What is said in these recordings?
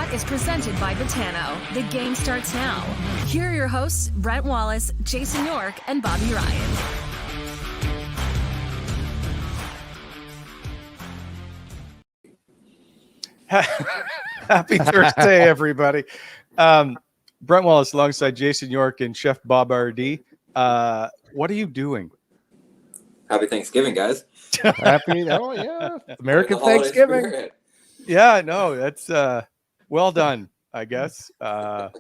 Shot is presented by Botano. The game starts now. Here are your hosts, Brent Wallace, Jason York, and Bobby Ryan. Happy Thursday, everybody. Brent Wallace alongside Jason York and Chef Bob R.D. What are you doing? Happy Thanksgiving, guys. American Thanksgiving. Spirit. Yeah, no, that's well done, I guess. I'm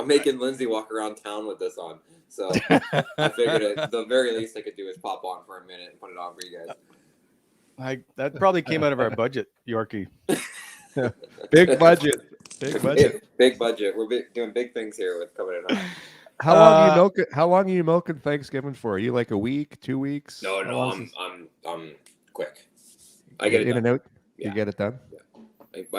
making Lindsay walk around town with this on. So I figured the very least I could do is pop on for a minute and put it on for you guys. That probably came out of our budget, Yorkie. Big budget. Big budget. We're doing big things here with coming in. How long are you milking Thanksgiving for? Are you like a week, 2 weeks? No, I'm quick. I get it in done. and out. Yeah. You get it done. Yeah.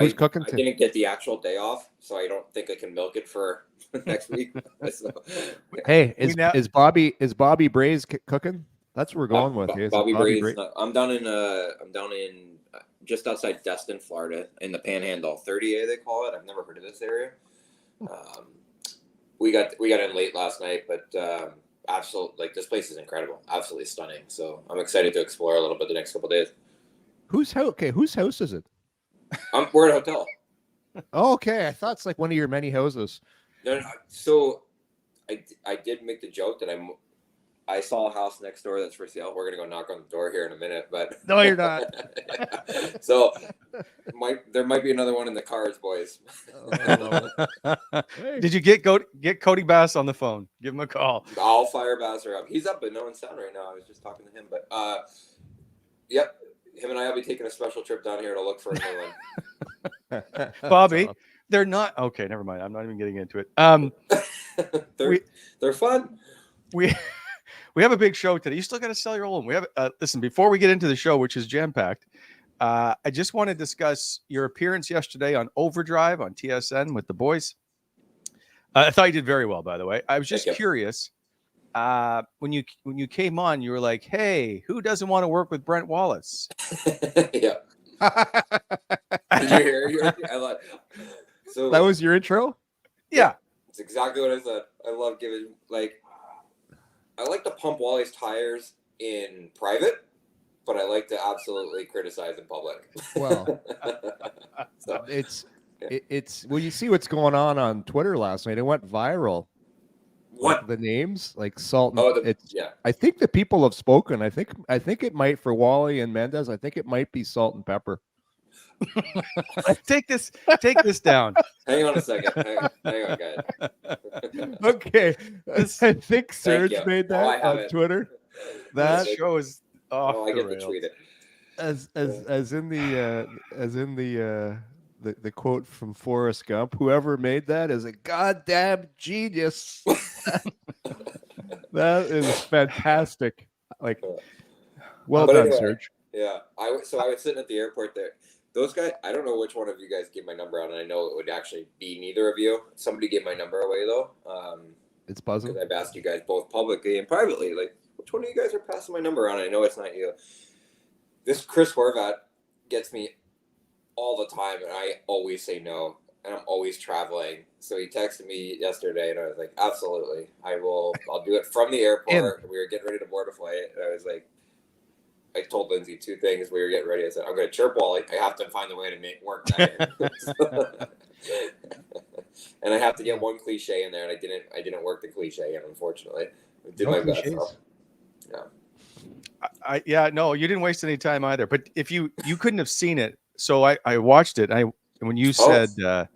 Who's cooking? I didn't get the actual day off, so I don't think I can milk it for next week. So, yeah. Hey, is Bobby Braze cooking? That's what we're going with. Bobby Braze. I'm down in just outside Destin, Florida, in the Panhandle, 30A they call it. I've never heard of this area. We got in late last night, but absolutely, this place is incredible, absolutely stunning. So I'm excited to explore a little bit the next couple of days. Whose house is it? We're at a hotel. Oh, okay, I thought it's like one of your many houses. No. So I did make the joke that I saw a house next door that's for sale. We're gonna go knock on the door here in a minute, but no, you're not. So there might be another one in the cards, boys. Did you get Cody Bass on the phone? Give him a call. I'll fire Basser up. He's up, but no one's down right now. I was just talking to him, but yep, him and I will be taking a special trip down here to look for a new one. Bobby, they're not okay. Never mind. I'm not even getting into it. They're fun. We have a big show today. You still got to sell your old one. We have listen, before we get into the show, which is jam-packed, I just want to discuss your appearance yesterday on Overdrive on TSN with the boys. I thought you did very well, by the way. I was just curious. When you came on, you were like, "Hey, who doesn't want to work with Brent Wallace?" Yeah. Did you hear? I love. So that was your intro? Yeah. It's exactly what I said. I love giving I like to pump Wally's tires in private, but I like to absolutely criticize in public. Well, so, it's well, you see what's going on Twitter last night. It went viral. What? Like the names like Salt? Yeah. I think the people have spoken. I think it might for Wally and Mendez. I think it might be Salt and Pepper. Take this down. Hang on a second. Hang on, guys. Okay. I think Serge made that on it. Twitter. That show is off. I get to tweet it. As in the quote from Forrest Gump, whoever made that is a goddamn genius. That is fantastic. Like, well done, anyway, Serge. Yeah. I was sitting at the airport there. Those guys, I don't know which one of you guys gave my number out, and I know it would actually be neither of you. Somebody gave my number away, though. It's buzzing. Because I've asked you guys both publicly and privately, like, which one of you guys are passing my number on? I know it's not you. This Chris Horvat gets me all the time, and I always say no, and I'm always traveling. So he texted me yesterday, and I was like, absolutely. I'll do it from the airport. We were getting ready to board a flight, and I was like, I told Lindsay two things. We were getting ready. I said, I'm going to chirp Wally. I have to find a way to make work that in. And I have to get one cliche in there, and I didn't work the cliche in, unfortunately. I did my best. So, yeah. No, you didn't waste any time either. But if you couldn't have seen it, so I watched it. When you said who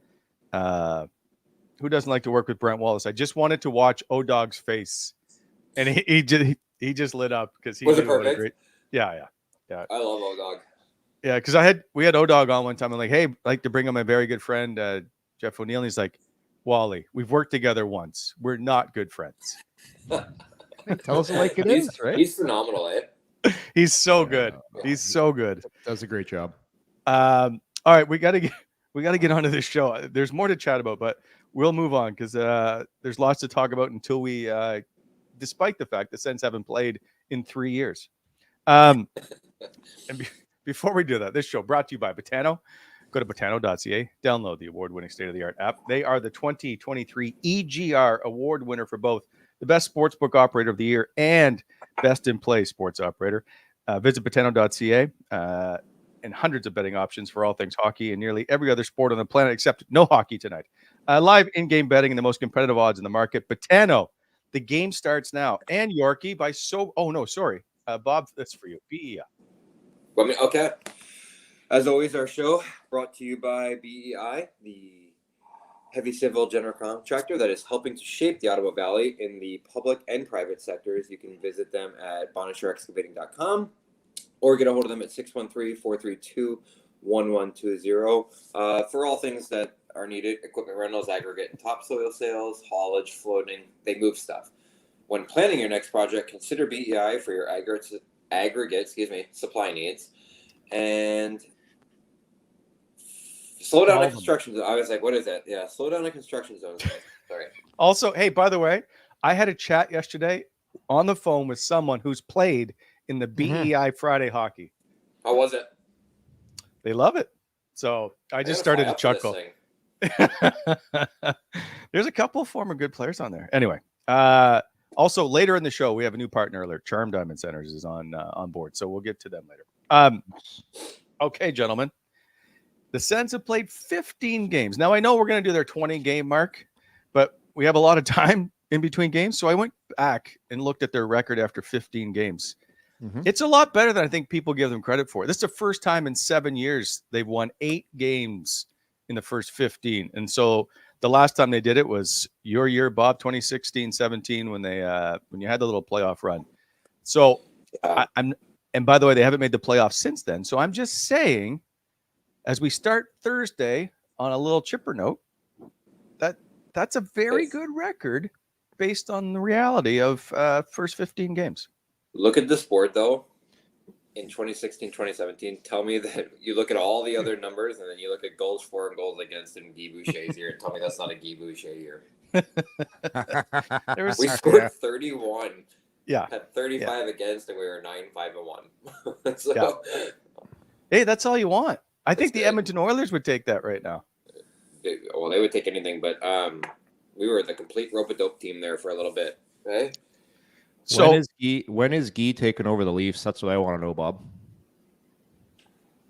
doesn't like to work with Brent Wallace, I just wanted to watch O-Dog's face, and he just lit up because he was it perfect? Great. Yeah. I love O-Dog. Yeah, because we had O-Dog on one time. I'm like, hey, I'd like to bring on my very good friend Jeff O'Neill. And he's like, Wally, we've worked together once. We're not good friends. Tell us like it is, right? He's phenomenal, eh? He's so good. He's so good. Does a great job. All right, we gotta get onto this show. There's more to chat about, but we'll move on because there's lots to talk about until we, despite the fact the Sens haven't played in 3 years. And before we do that, this show brought to you by Botano. Go to botano.ca, download the award-winning state-of-the-art app. They are the 2023 EGR award winner for both the best sportsbook operator of the year and best in play sports operator. Visit botano.ca and hundreds of betting options for all things hockey and nearly every other sport on the planet except no hockey tonight. Live in-game betting and the most competitive odds in the market. Botano, the game starts now. And Yorkie by Bob, that's for you. BEI. Okay. As always, our show brought to you by BEI, the heavy civil general contractor that is helping to shape the Ottawa Valley in the public and private sectors. You can visit them at bonisherexcavating.com or get a hold of them at 613-432-1120 for all things that are needed: equipment rentals, aggregate and topsoil sales, haulage, floating. They move stuff. When planning your next project, consider BEI for your aggregate supply needs. And slow down the construction zone. I was like, what is that? Yeah, slow down the construction zone. Sorry. Also, hey, by the way, I had a chat yesterday on the phone with someone who's played in the BEI Friday hockey. How was it? They love it. So I just started to chuckle. There's a couple of former good players on there. Anyway, also later in the show, we have a new partner alert. Charm Diamond Centers is on board. So we'll get to them later. Okay, gentlemen. The Sens have played 15 games. Now, I know we're going to do their 20-game mark, but we have a lot of time in between games. So I went back and looked at their record after 15 games. Mm-hmm. It's a lot better than I think people give them credit for. This is the first time in 7 years they've won 8 games in the first 15. And so the last time they did it was your year, Bob, 2016-17, when you had the little playoff run. So and by the way, they haven't made the playoffs since then. So I'm just saying, as we start Thursday on a little chipper note, that's a very good record based on the reality of first 15 games. Look at the sport, though. In 2016, 2017, tell me that you look at all the other numbers and then you look at goals for and goals against in Guy Boucher's year and tell me that's not a Guy Boucher year. We scored 31. Yeah. Had 35 against and we were 9-5-1. So, hey, that's all you want. I think the Edmonton Oilers would take that right now. They would take anything, but we were the complete rope-a-dope team there for a little bit. Okay? So when is Guy taking over the Leafs? That's what I want to know, Bob.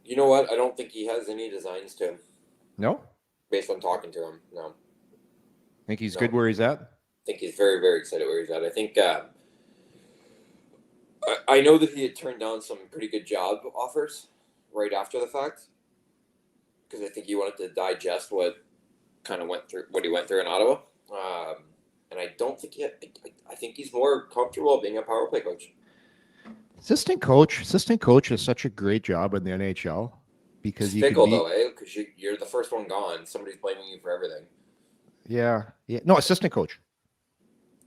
You know what? I don't think he has any designs to him. No? Based on talking to him, no. Think he's good where he's at? I think he's very, very excited where he's at. I think I know that he had turned down some pretty good job offers right after the fact, because I think he wanted to digest what he went through in Ottawa. And I don't think I think he's more comfortable being a power play coach. Assistant coach is such a great job in the NHL because it's fickle though, because you're the first one gone. Somebody's blaming you for everything. Yeah. No, assistant coach.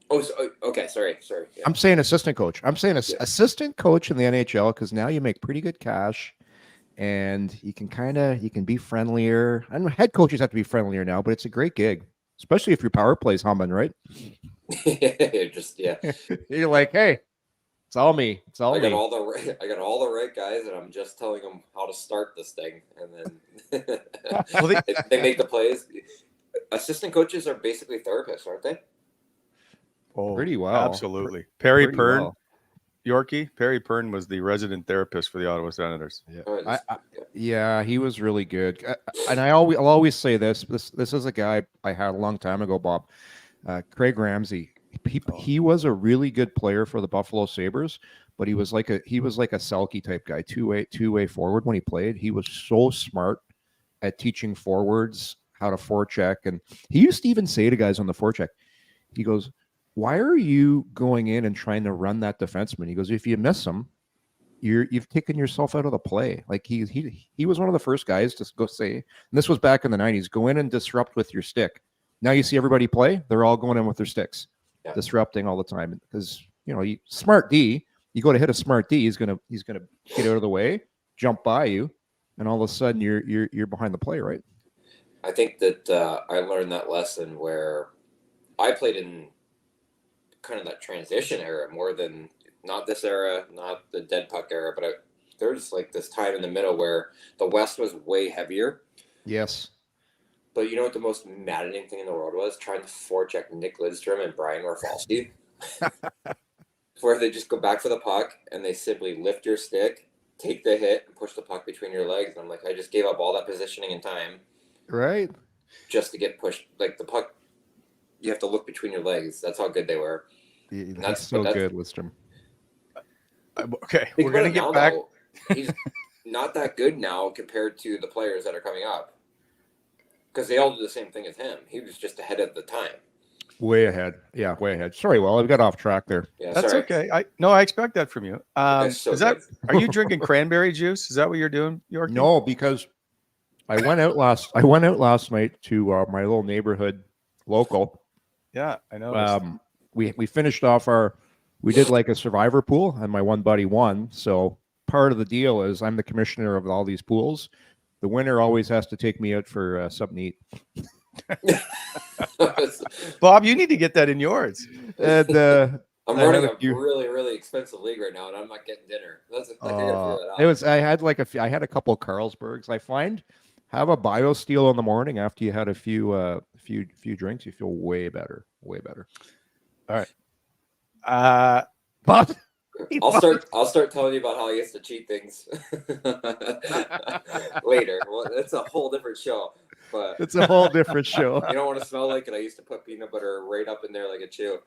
Oh, okay. Sorry. Yeah. I'm saying assistant coach. Assistant coach in the NHL because now you make pretty good cash, and you can be friendlier. I know head coaches have to be friendlier now, but it's a great gig, especially if your power play's humming, right? You're like, hey, it's all me. I got all the right guys, and I'm just telling them how to start this thing, and then they make the plays. Assistant coaches are basically therapists, aren't they? Oh, pretty well. Absolutely. Perry Pern, Yorkie. Perry Pern was the resident therapist for the Ottawa Senators. Yeah, he was really good. And I'll always say this is a guy I had a long time ago, Bob. Craig Ramsey. He was a really good player for the Buffalo Sabres, but he was like a Selke type guy, two-way forward when he played. He was so smart at teaching forwards how to forecheck, and he used to even say to guys on the forecheck, he goes, "Why are you going in and trying to run that defenseman?" He goes, "If you miss him, you've taken yourself out of the play." Like he was one of the first guys to go say, and this was back in the 90s, go in and disrupt with your stick. Now you see everybody play; they're all going in with their sticks, disrupting all the time. Because smart D, you go to hit a smart D, he's gonna get out of the way, jump by you, and all of a sudden you're behind the play, right? I think that I learned that lesson where I played in kind of that transition era more than not this era, not the dead puck era, but there's like this time in the middle where the West was way heavier. Yes. But you know what the most maddening thing in the world was? Trying to forecheck Nick Lidstrom and Brian Rafalski. Where they just go back for the puck and they simply lift your stick, take the hit, and push the puck between your legs. And I'm like, I just gave up all that positioning and time. Right. Just to get pushed. Like, the puck, you have to look between your legs. That's how good they were. That's so good, Lidstrom. Okay, we're going to get back. Though, he's not that good now compared to the players that are coming up. Because they all do the same thing as him. He was just ahead of the time. Way ahead. Yeah, way ahead. Sorry, well, I got off track there. Yeah, that's sorry. okay. I expect that from you. Are you drinking cranberry juice? Is that what you're doing, York? No, because I went out last night to my little neighborhood local. Yeah, I know. We finished off we did like a survivor pool, and my one buddy won. So part of the deal is I'm the commissioner of all these pools. The winner always has to take me out for something to eat. Bob, you need to get that in yours. And I'm running a really, really expensive league right now, and I'm not getting dinner. I had a couple of Carlsbergs. I find have a BioSteel in the morning after you had a few drinks, you feel way better. All right. But I'll start telling you about how I used to cheat things later. Well, that's a whole different show. But it's a whole different show. You don't want to smell like it. I used to put peanut butter right up in there like a chew.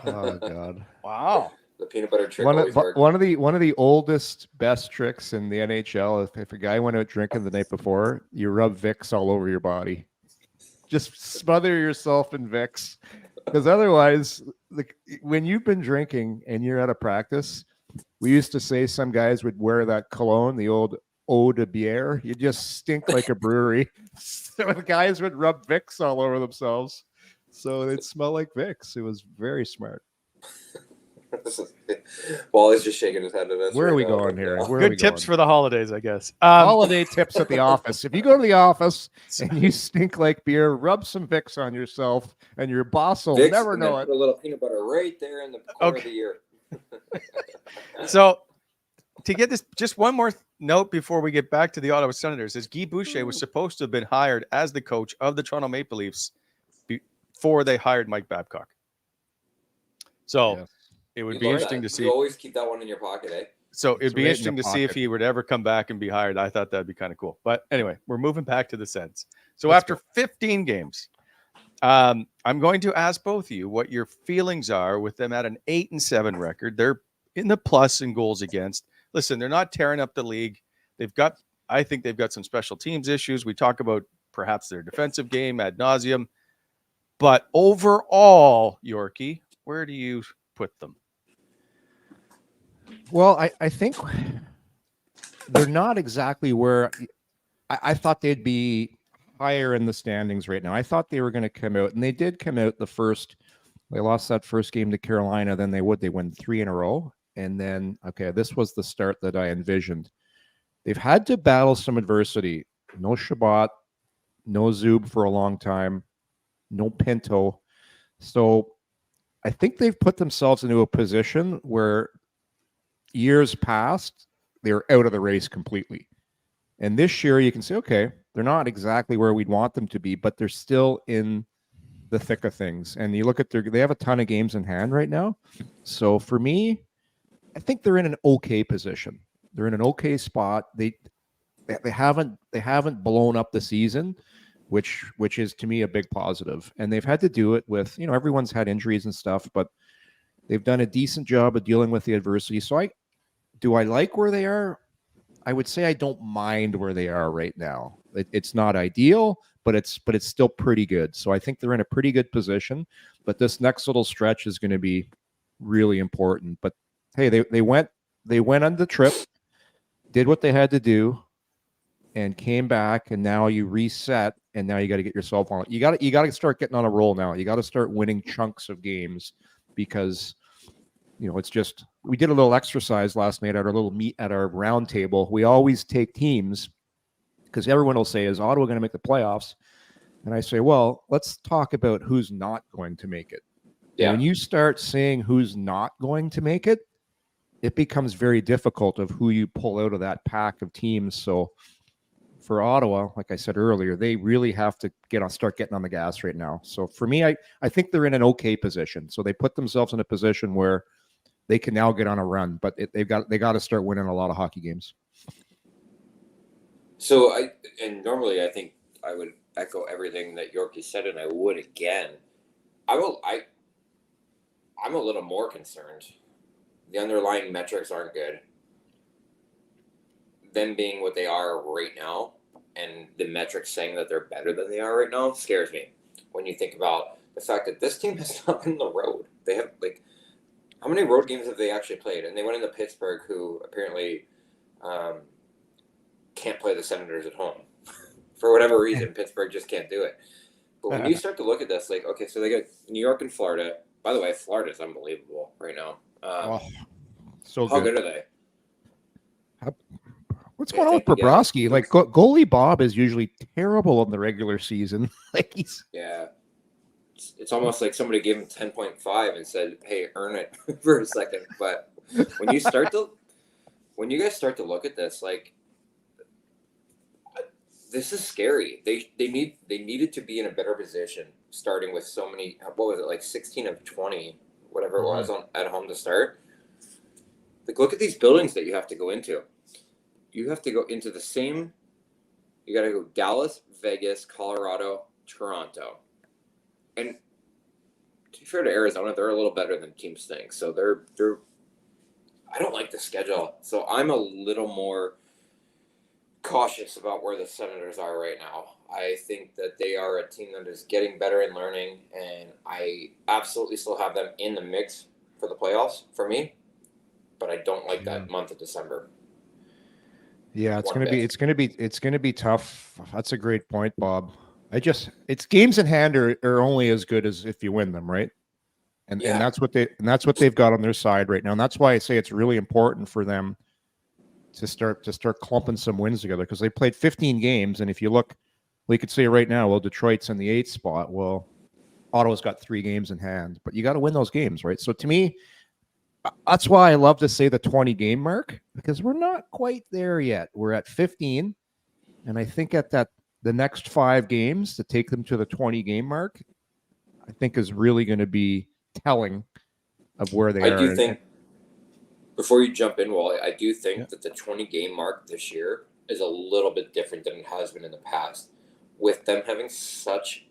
Oh God! Wow. The peanut butter trick one of the oldest best tricks in the NHL. If a guy went out drinking the night before, you rub Vicks all over your body. Just smother yourself in Vicks, because otherwise, when you've been drinking and you're at a practice, we used to say some guys would wear that cologne, the old eau de bière. You just stink like a brewery. So the guys would rub Vicks all over themselves, so they'd smell like Vicks. It was very smart. Wallace just shaking his head at us. Where are we going here? Good tips for the holidays, I guess. Holiday tips at the office. If you go to the office and you stink like beer, rub some Vicks on yourself, and your boss will never know it. Put a little peanut butter right there in the corner of the ear. So, to get this, just one more note before we get back to the Ottawa Senators, is Guy Boucher was supposed to have been hired as the coach of the Toronto Maple Leafs before they hired Mike Babcock. So. Yeah. It would be interesting to see. You always keep that one in your pocket, eh? So it'd be interesting to see if he would ever come back and be hired. I thought that'd be kind of cool. But anyway, we're moving back to the Sens. So after 15 games, I'm going to ask both of you what your feelings are with them at an 8-7 record. They're in the plus in goals against. Listen, they're not tearing up the league. I think they've got some special teams issues. We talk about perhaps their defensive game ad nauseum. But overall, Yorkie, where do you put them? Well, I think they're not exactly where I thought they'd be higher in the standings right now. I thought they were going to come out, and they did come out they lost that first game to Carolina, then they win 3 in a row. And then, this was the start that I envisioned. They've had to battle some adversity. No Shabbat, no Zub for a long time, no Pinto. So I think they've put themselves into a position where years past, they're out of the race completely. And this year you can say, okay, they're not exactly where we'd want them to be, but they're still in the thick of things. And you look at they have a ton of games in hand right now. So for me, I think they're in an okay position. They're in an okay spot. They haven't blown up the season, which is to me a big positive. And they've had to do it with, everyone's had injuries and stuff, but they've done a decent job of dealing with the adversity. So do I like where they are? I would say I don't mind where they are right now. It's not ideal, but it's still pretty good. So I think they're in a pretty good position. But this next little stretch is going to be really important. But hey, they went on the trip, did what they had to do, and came back. And now you reset, and now you got to get yourself on. You got to start getting on a roll now. You got to start winning chunks of games, because it's just, we did a little exercise last night at our little meet at our round table. We always take teams, because everyone will say, is Ottawa going to make the playoffs? And I say, well, let's talk about who's not going to make it. Yeah. And when you start saying who's not going to make it, it becomes very difficult of who you pull out of that pack of teams. So for Ottawa, like I said earlier, they really have to start getting on the gas right now. So for me, I think they're in an okay position. So they put themselves in a position where they can now get on a run, but they got to start winning a lot of hockey games. So normally I think I would echo everything that Yorkie said, and I would again. I'm a little more concerned. The underlying metrics aren't good. Them being what they are right now, and the metrics saying that they're better than they are right now, scares me. When you think about the fact that this team has not been on the road. They have, how many road games have they actually played? And they went into Pittsburgh, who apparently can't play the Senators at home. For whatever reason, Pittsburgh just can't do it. But when you start to look at this, okay, so they got New York and Florida. By the way, Florida's unbelievable right now. So how good are they? What's going on with Bobrovsky? Goalie Bob is usually terrible in the regular season. Yeah. It's almost like somebody gave him 10.5 and said, "Hey, earn it for a second." But when you guys start to look at this, this is scary. They needed to be in a better position, starting with so many. What was it, 16 of 20, whatever it was at home to start. Look at these buildings that you have to go into. You have to go into the same. You got to go Dallas, Vegas, Colorado, Toronto. And to be fair to Arizona, they're a little better than teams think. So they're. I don't like the schedule, so I'm a little more cautious about where the Senators are right now. I think that they are a team that is getting better and learning, and I absolutely still have them in the mix for the playoffs for me. But I don't like that month of December. Yeah, it's gonna be tough. That's a great point, Bob. It's games in hand are only as good as if you win them, right? And that's what they've got on their side right now. And that's why I say it's really important for them to start clumping some wins together, because they played 15 games. And if you look, we could say right now, well, Detroit's in the 8th spot. Well, Ottawa's got 3 games in hand, but you got to win those games, right? So to me, that's why I love to say the 20 game mark, because we're not quite there yet. We're at 15. And I think at the next 5 games to take them to the 20 game mark, I think is really going to be telling of where they are. I do think, before you jump in, Wally, I do think that the 20 game mark this year is a little bit different than it has been in the past, with them having such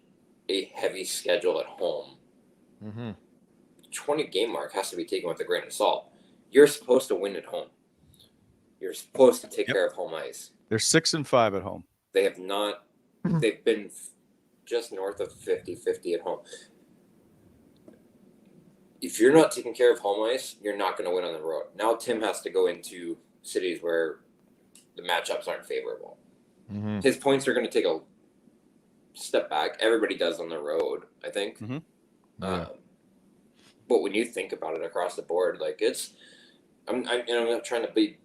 a heavy schedule at home. 20 game mark has to be taken with a grain of salt. You're supposed to win at home. You're supposed to take care of home ice. They're 6-5 at home. They have not. They've been just north of 50-50 at home. If you're not taking care of home ice, you're not going to win on the road. Now Tim has to go into cities where the matchups aren't favorable. His points are going to take a step back. Everybody does on the road, I think. But when you think about it across the board, I'm not trying to be.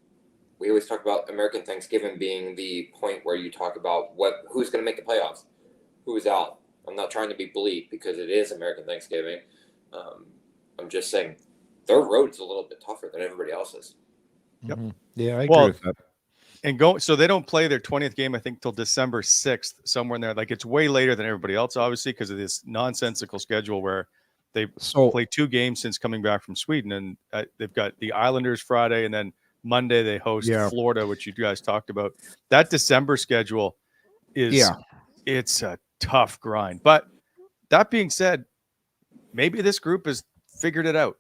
We always talk about American Thanksgiving being the point where you talk about who's going to make the playoffs, who is out. I'm not trying to be bleak because it is American Thanksgiving. I'm just saying their road's a little bit tougher than everybody else's. Yeah, I agree with that. And so they don't play their 20th game, I think, till December 6th, somewhere in there. It's way later than everybody else, obviously, because of this nonsensical schedule where they play 2 games since coming back from Sweden. And they've got the Islanders Friday, and then Monday they host Florida, which you guys talked about. That December schedule it's a tough grind. But that being said, maybe this group has figured it out.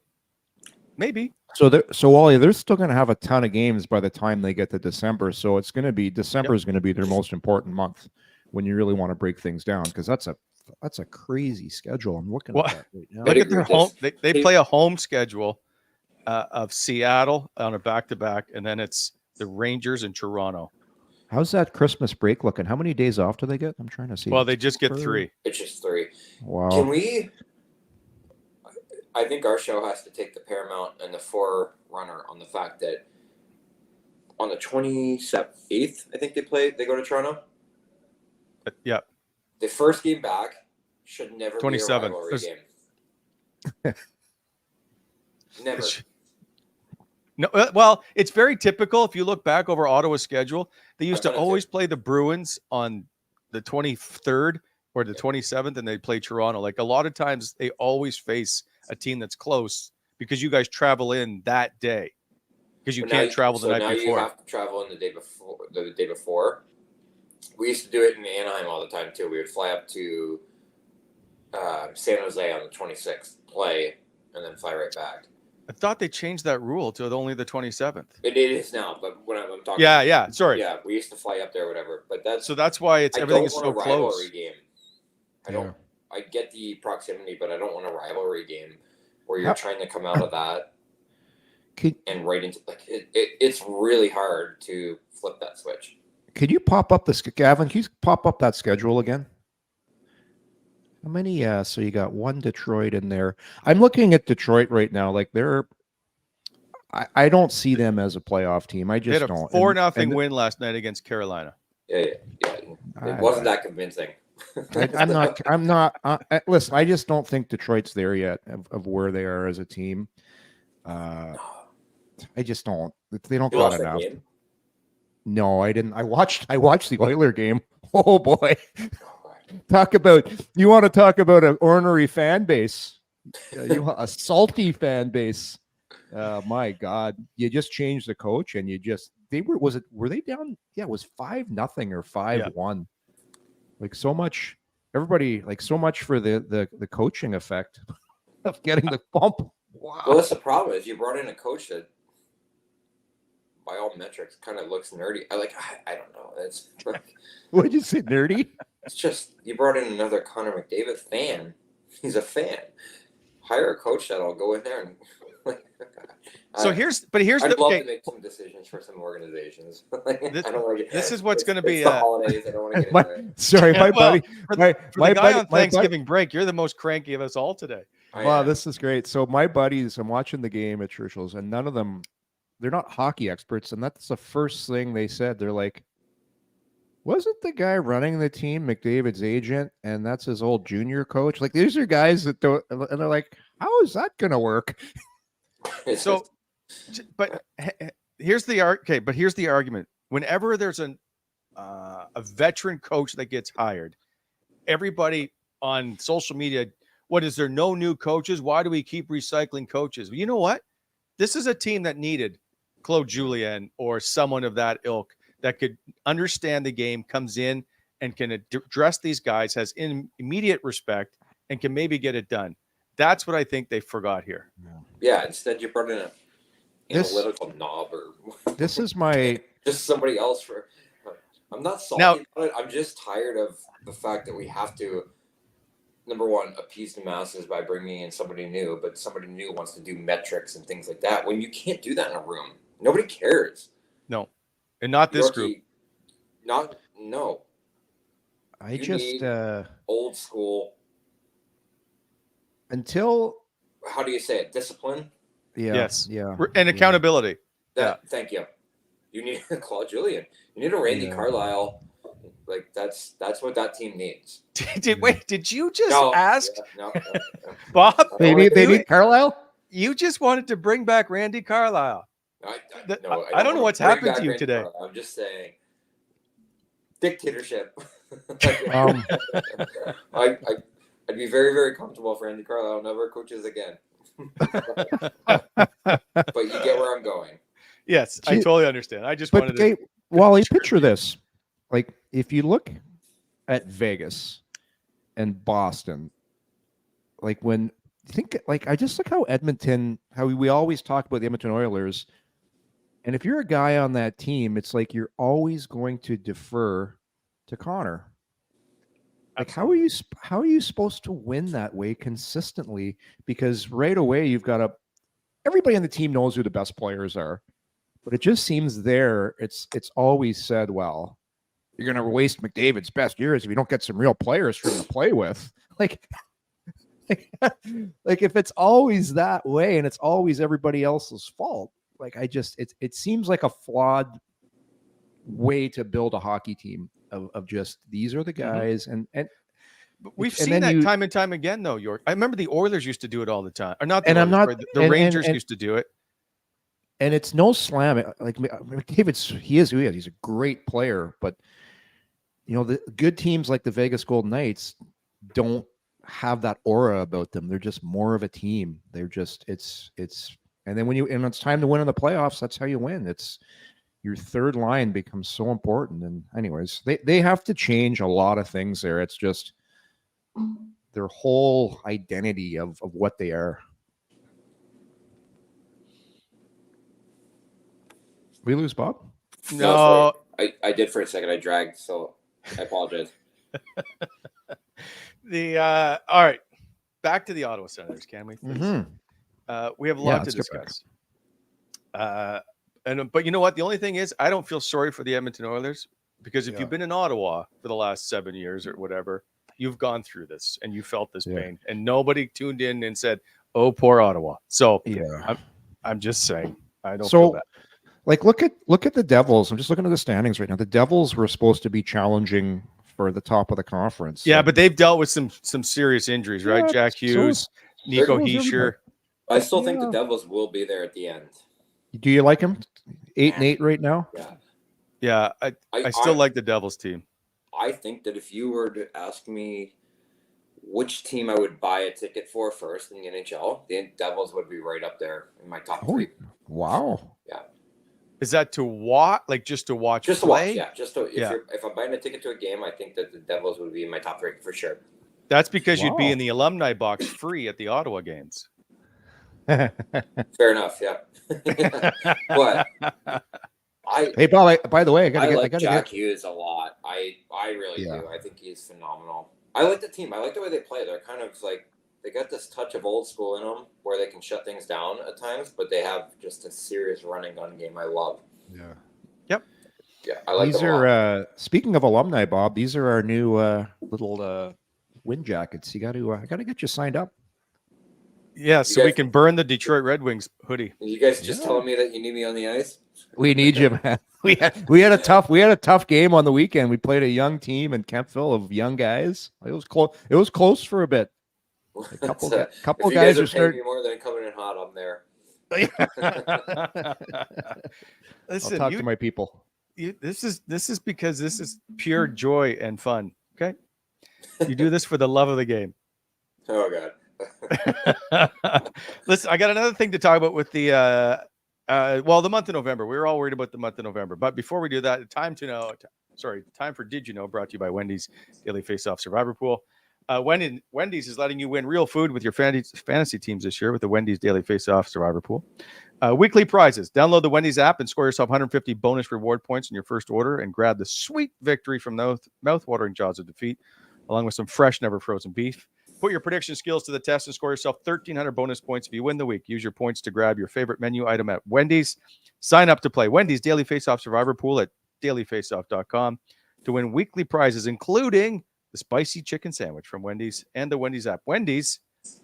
Maybe. So Wally, they're still going to have a ton of games by the time they get to December. So it's going to be December is going to be their most important month when you really want to break things down, because that's a crazy schedule. I'm looking at that right now. Look at their home. They play a home schedule of Seattle on a back-to-back, and then it's the Rangers in Toronto. How's that Christmas break looking? How many days off do they get? I'm trying to see. Well, they just get 3. It's just 3. Wow. Can we? I think our show has to take the paramount and the forerunner on the fact that on the 28th, I think they go to Toronto. Yeah. The first game back should never 27. be a rivalry game. Never. No, well, it's very typical. If you look back over Ottawa's schedule, they used to gonna always play the Bruins on the 23rd or the 27th, and they play Toronto. Like a lot of times, they always face a team that's close because you guys travel in that day because you can't travel the night before. So now you have to travel in the day before. The day before. We used to do it in Anaheim all the time too. We would fly up to San Jose on the 26th, play, and then fly right back. I thought they changed that rule to only the 27th. It is now, but when I'm talking, yeah, sorry, yeah, we used to fly up there, or whatever. But that's why everything is so close. Rivalry game. I get the proximity, but I don't want a rivalry game where you're trying to come out of that and right into it's really hard to flip that switch. Could you pop up Gavin? Can you pop up that schedule again? How many? So you got one Detroit in there. I'm looking at Detroit right now. Like I don't see them as a playoff team. I just don't. 4-0 win last night against Carolina. Yeah. It wasn't that convincing. I'm not. Listen, I just don't think Detroit's there yet of where they are as a team. I just don't. They don't got enough. No, I didn't. I watched the Oiler game. Oh boy. You want to talk about an ornery fan base? You want a salty fan base? My God! You just changed the coach, and were they down? Yeah, it was 5-0 or 5-1. Like so much, everybody like so much for the coaching effect of getting the bump. Wow. Well, that's the problem is you brought in a coach that, by all metrics, kind of looks nerdy. I don't know. It's like, what did you say, nerdy? It's just you brought in another Connor McDavid fan. He's a fan. Hire a coach that'll go in there and. Here's I'd love to make some decisions for some organizations. I don't want to get. This is what's going to be the holidays. I don't want to get my buddy. For the guy on Thanksgiving break, you're the most cranky of us all today. Wow, this is great. So my buddies, I'm watching the game at Churchill's, and none of them, they're not hockey experts, and that's the first thing they said. They're like, wasn't the guy running the team McDavid's agent, and that's his old junior coach? Like, these are guys that don't, and they're like, how is that going to work? So, but here's the argument. Whenever there's a veteran coach that gets hired, everybody on social media, what is there no new coaches? Why do we keep recycling coaches? Well, you know what? This is a team that needed Claude Julien or someone of that ilk that could understand the game, comes in and can address these guys, has immediate respect, and can maybe get it done. That's what I think they forgot here. Yeah, instead you brought in an analytical knob or this is my just somebody else for. I'm not salty about it. I'm just tired of the fact that we have to, number one, appease the masses by bringing in somebody new, but somebody new wants to do metrics and things like that when you can't do that in a room. Nobody cares. No, and not this group. No. I just old school. Until how do you say it? Discipline. Yeah. Yes. Yeah. And accountability. Thank you. You need a Claude Julien. You need a Randy Carlyle. Like that's what that team needs. Did you just ask? No. Bob? They need Carlyle? You just wanted to bring back Randy Carlyle. I don't know what's happened to you today. Carlyle. I'm just saying dictatorship. I'd be very, very comfortable if Randy Carlyle never coaches again. But you get where I'm going. Yes, I totally understand. I just wanted to. Wally, picture this. Like, if you look at Vegas and Boston, like I just look how Edmonton, how we always talk about the Edmonton Oilers. And if you're a guy on that team, it's like you're always going to defer to Connor. Like, how are you supposed to win that way consistently? Because right away you've got everybody on the team knows who the best players are, but it just seems it's always said, well, you're going to waste McDavid's best years if you don't get some real players for him to play with. Like if it's always that way and it's always everybody else's fault, like it seems like a flawed way to build a hockey team. Of just these are the guys, and we've seen that time and time again, though. York, I remember the Oilers used to do it all the time, or not? The Rangers used to do it. And it's no slam. Like McDavid's, he is who he is. He's a great player, but the good teams like the Vegas Golden Knights don't have that aura about them. They're just more of a team. They're just it's and then when it's time to win in the playoffs, that's how you win. It's your third line becomes so important. And anyways, they have to change a lot of things there. It's just their whole identity of what they are. We lose Bob? No. I did for a second. I dragged, so I apologize. All right, back to the Ottawa Senators, can we? Please? We have a lot to discuss. But you know what? The only thing is, I don't feel sorry for the Edmonton Oilers, because if you've been in Ottawa for the last 7 years or whatever, you've gone through this and you felt this pain, and nobody tuned in and said, "Oh, poor Ottawa." So I'm just saying, I don't feel bad. Like, look at the Devils. I'm just looking at the standings right now. The Devils were supposed to be challenging for the top of the conference. Yeah, but they've dealt with some serious injuries, right? Yeah, Jack Hughes, Nico Hischier. I still think the Devils will be there at the end. Do you like them? 8-8 right now? Yeah. Yeah, I still like the Devils team. I think that if you were to ask me which team I would buy a ticket for first in the NHL, the Devils would be right up there in my top 3. Wow. Yeah. Is that to watch? Like just to watch? Just play? to watch, yeah. If I'm buying a ticket to a game, I think that the Devils would be in my top 3 for sure. That's because you'd be in the alumni box free at the Ottawa games. Fair enough, yeah. But hey, Bob, by the way, I like Jack Hughes a lot. I really do. I think he's phenomenal. I like the team. I like the way they play. They're kind of like, they got this touch of old school in them where they can shut things down at times, but they have just a serious running gun game I love. Yeah. Yep. Yeah, I like these are speaking of alumni, Bob, these are our new little wind jackets. I got to get you signed up. Yeah, so we can burn the Detroit Red Wings hoodie. You guys just telling me that you need me on the ice? We need you, man. We had a tough game on the weekend. We played a young team in Kempville of young guys. It was close. It was close for a bit. A couple guys are starting more than coming in hot. I'm there. Listen, I'll talk to my people. This is because this is pure joy and fun. Okay, you do this for the love of the game. Oh God. Listen, I got another thing to talk about with the the month of November. We were all worried about the month of November, but before we do that, time for Did You Know, brought to you by Wendy's Daily Face-Off Survivor Pool. Wendy's is letting you win real food with your fantasy teams this year with the Wendy's Daily Face-Off Survivor Pool. Weekly prizes. Download the Wendy's app and score yourself 150 bonus reward points in your first order and grab the sweet victory from those mouth-watering jaws of defeat, along with some fresh, never frozen beef. Put your prediction skills to the test and score yourself 1,300 bonus points if you win the week. Use your points to grab your favorite menu item at Wendy's. Sign up to play Wendy's Daily Face-Off Survivor Pool at dailyfaceoff.com to win weekly prizes, including the spicy chicken sandwich from Wendy's and the Wendy's app. Wendy's,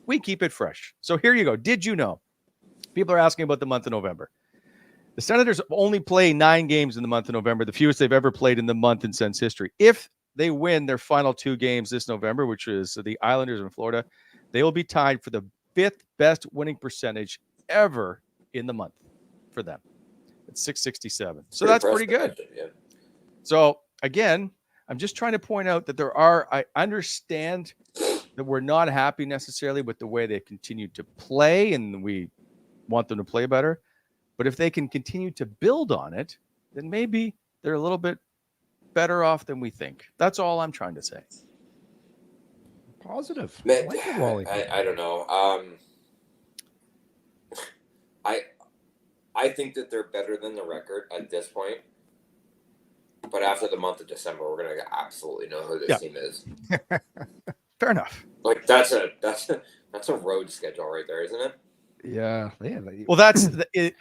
we keep it fresh. So here you go. Did you know? People are asking about the month of November. The Senators only play 9 games in the month of November, the fewest they've ever played in the month in Sens history. If they win their final 2 games this November, which is the Islanders in Florida, they will be tied for the 5th best winning percentage ever in the month for them. It's 667. So that's pretty good. Yeah. So again, I'm just trying to point out that I understand that we're not happy necessarily with the way they continue to play, and we want them to play better. But if they can continue to build on it, then maybe they're a little bit better off than we think. That's all I'm trying to say. Positive. Man, I like it, Wally. I don't know. I think that they're better than the record at this point. But after the month of December, we're gonna absolutely know who this team is. Fair enough. Like that's a road schedule right there, isn't it? Yeah. Well, that's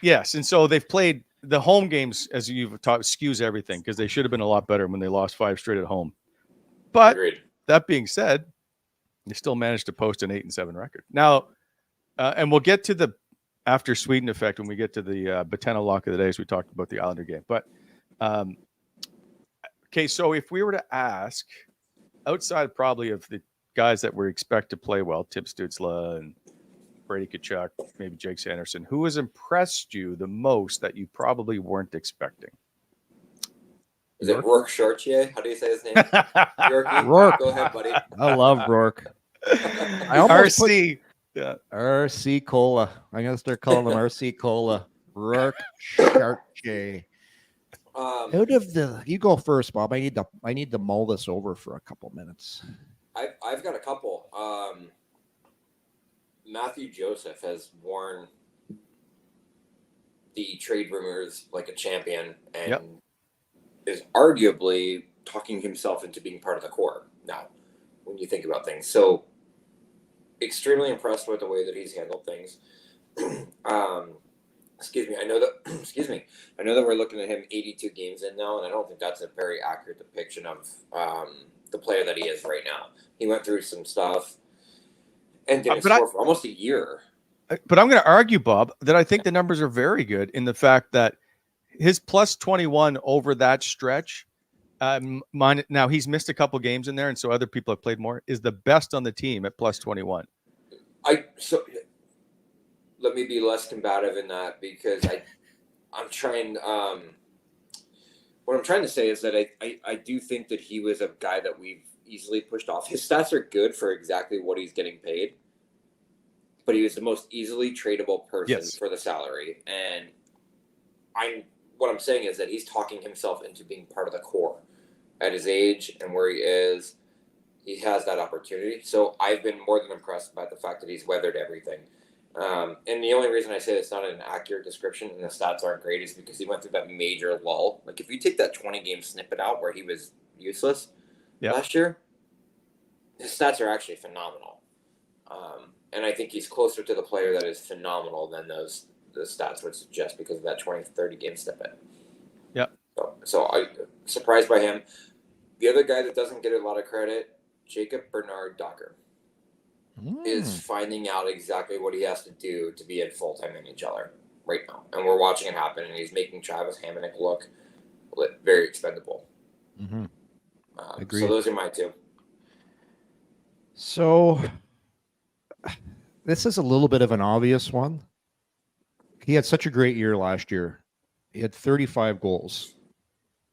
yes. And so they've played the home games, as you've taught, skews everything because they should have been a lot better when they lost 5 straight at home. But Agreed. That being said, they still managed to post an 8-7 record. Now, and we'll get to the after Sweden effect when we get to the Botana lock of the day, as we talked about the Islander game. But okay, so if we were to ask, outside probably of the guys that we expect to play well, Tim Stützle and Brady Tkachuk, maybe Jake Sanderson. Who has impressed you the most that you probably weren't expecting? Is it Rourke Chartier? How do you say his name? Yorkie? Rourke. Go ahead, buddy. I love Rourke. I almost RC. RC Cola. I'm gonna start calling him RC Cola. Rourke Chartier. Out of the, you go first, Bob. I need to mull this over for a couple minutes. I've got a couple. Mathieu Joseph has worn the trade rumors like a champion and is arguably talking himself into being part of the core now when you think about things. So extremely impressed with the way that he's handled things. Excuse me. I know that we're looking at him 82 games in now, and I don't think that's a very accurate depiction of the player that he is right now. He went through some stuff and didn't score for almost a year. But I'm going to argue, Bob, that I think the numbers are very good in the fact that his plus 21 over that stretch, now he's missed a couple games in there, and so other people have played more, is the best on the team at plus 21. So let me be less combative in that, because I'm trying. What I'm trying to say is that I do think that he was a guy that we've easily pushed off. His stats are good for exactly what he's getting paid, but he was the most easily tradable person for the salary. And what I'm saying is that he's talking himself into being part of the core at his age and where he is. He has that opportunity. So I've been more than impressed by the fact that he's weathered everything. And the only reason I say it's not an accurate description and the stats aren't great is because he went through that major lull. Like if you take that 20-game snippet out where he was useless last year, his stats are actually phenomenal. And I think he's closer to the player that is phenomenal than the stats would suggest because of that 20-30 game snippet. Yeah. So I'm surprised by him. The other guy that doesn't get a lot of credit, Jacob Bernard Docker, is finding out exactly what he has to do to be a full-time NHLer right now. And we're watching it happen, and he's making Travis Hamonic look very expendable. Mm-hmm. Agreed. So those are my two. So this is a little bit of an obvious one. He had such a great year last year. He had 35 goals.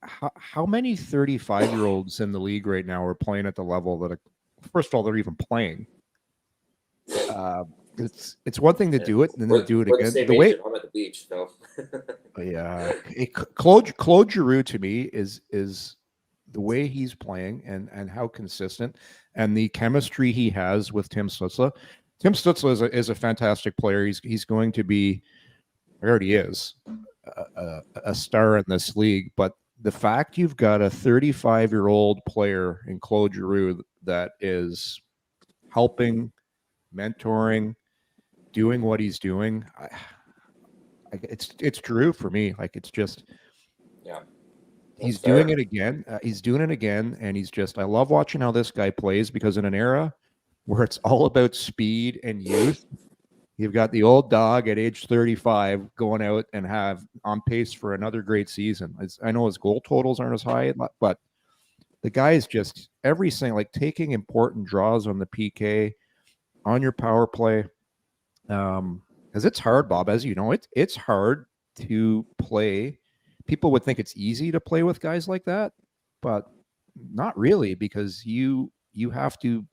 How many 35-year-olds in the league right now are playing at the level that, first of all, they're even playing? It's one thing to do it and then to do it again. The way I'm at the beach, so yeah, Claude Giroux to me is the way he's playing and how consistent and the chemistry he has with Tim Stützle. Tim Stützle is a fantastic player. He's going to be, he already is, a star in this league. But the fact you've got a 35-year-old player in Claude Giroux that is helping, mentoring, doing what he's doing, it's Giroux for me. Like it's just, he's doing it again. He's doing it again, and he's just. I love watching how this guy plays because in an era where it's all about speed and youth, you've got the old dog at age 35 going out and have on pace for another great season. I know his goal totals aren't as high, but the guy is just everything, like taking important draws on the PK, on your power play. Because it's hard, Bob, as you know, it's hard to play. People would think it's easy to play with guys like that, but not really, because you have to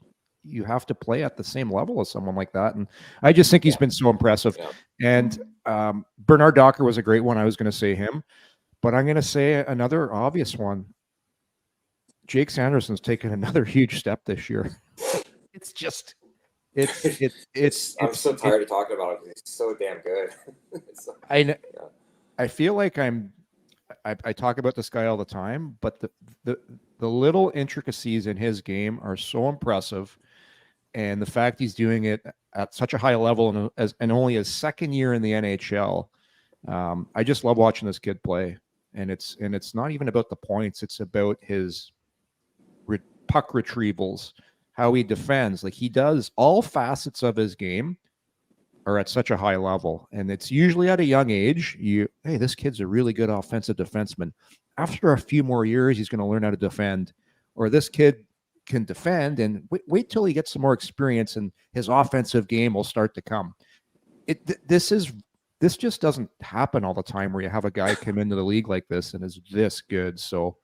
play at the same level as someone like that. And I just think he's been so impressive. Yeah. And Bernard Docker was a great one. I was going to say him, but I'm going to say another obvious one. Jake Sanderson's taken another huge step this year. It's just, I'm so tired of talking about it because he's so damn good. I know. Yeah. I feel like I talk about this guy all the time, but the little intricacies in his game are so impressive. And the fact he's doing it at such a high level and only his second year in the NHL, I just love watching this kid play. And it's not even about the points; it's about his puck retrievals, how he defends. Like he does, all facets of his game are at such a high level, and it's usually at a young age. Hey, this kid's a really good offensive defenseman. After a few more years, he's going to learn how to defend, or this kid can defend, and wait till he gets some more experience and his offensive game will start to come. This just doesn't happen all the time where you have a guy come into the league like this and is this good. So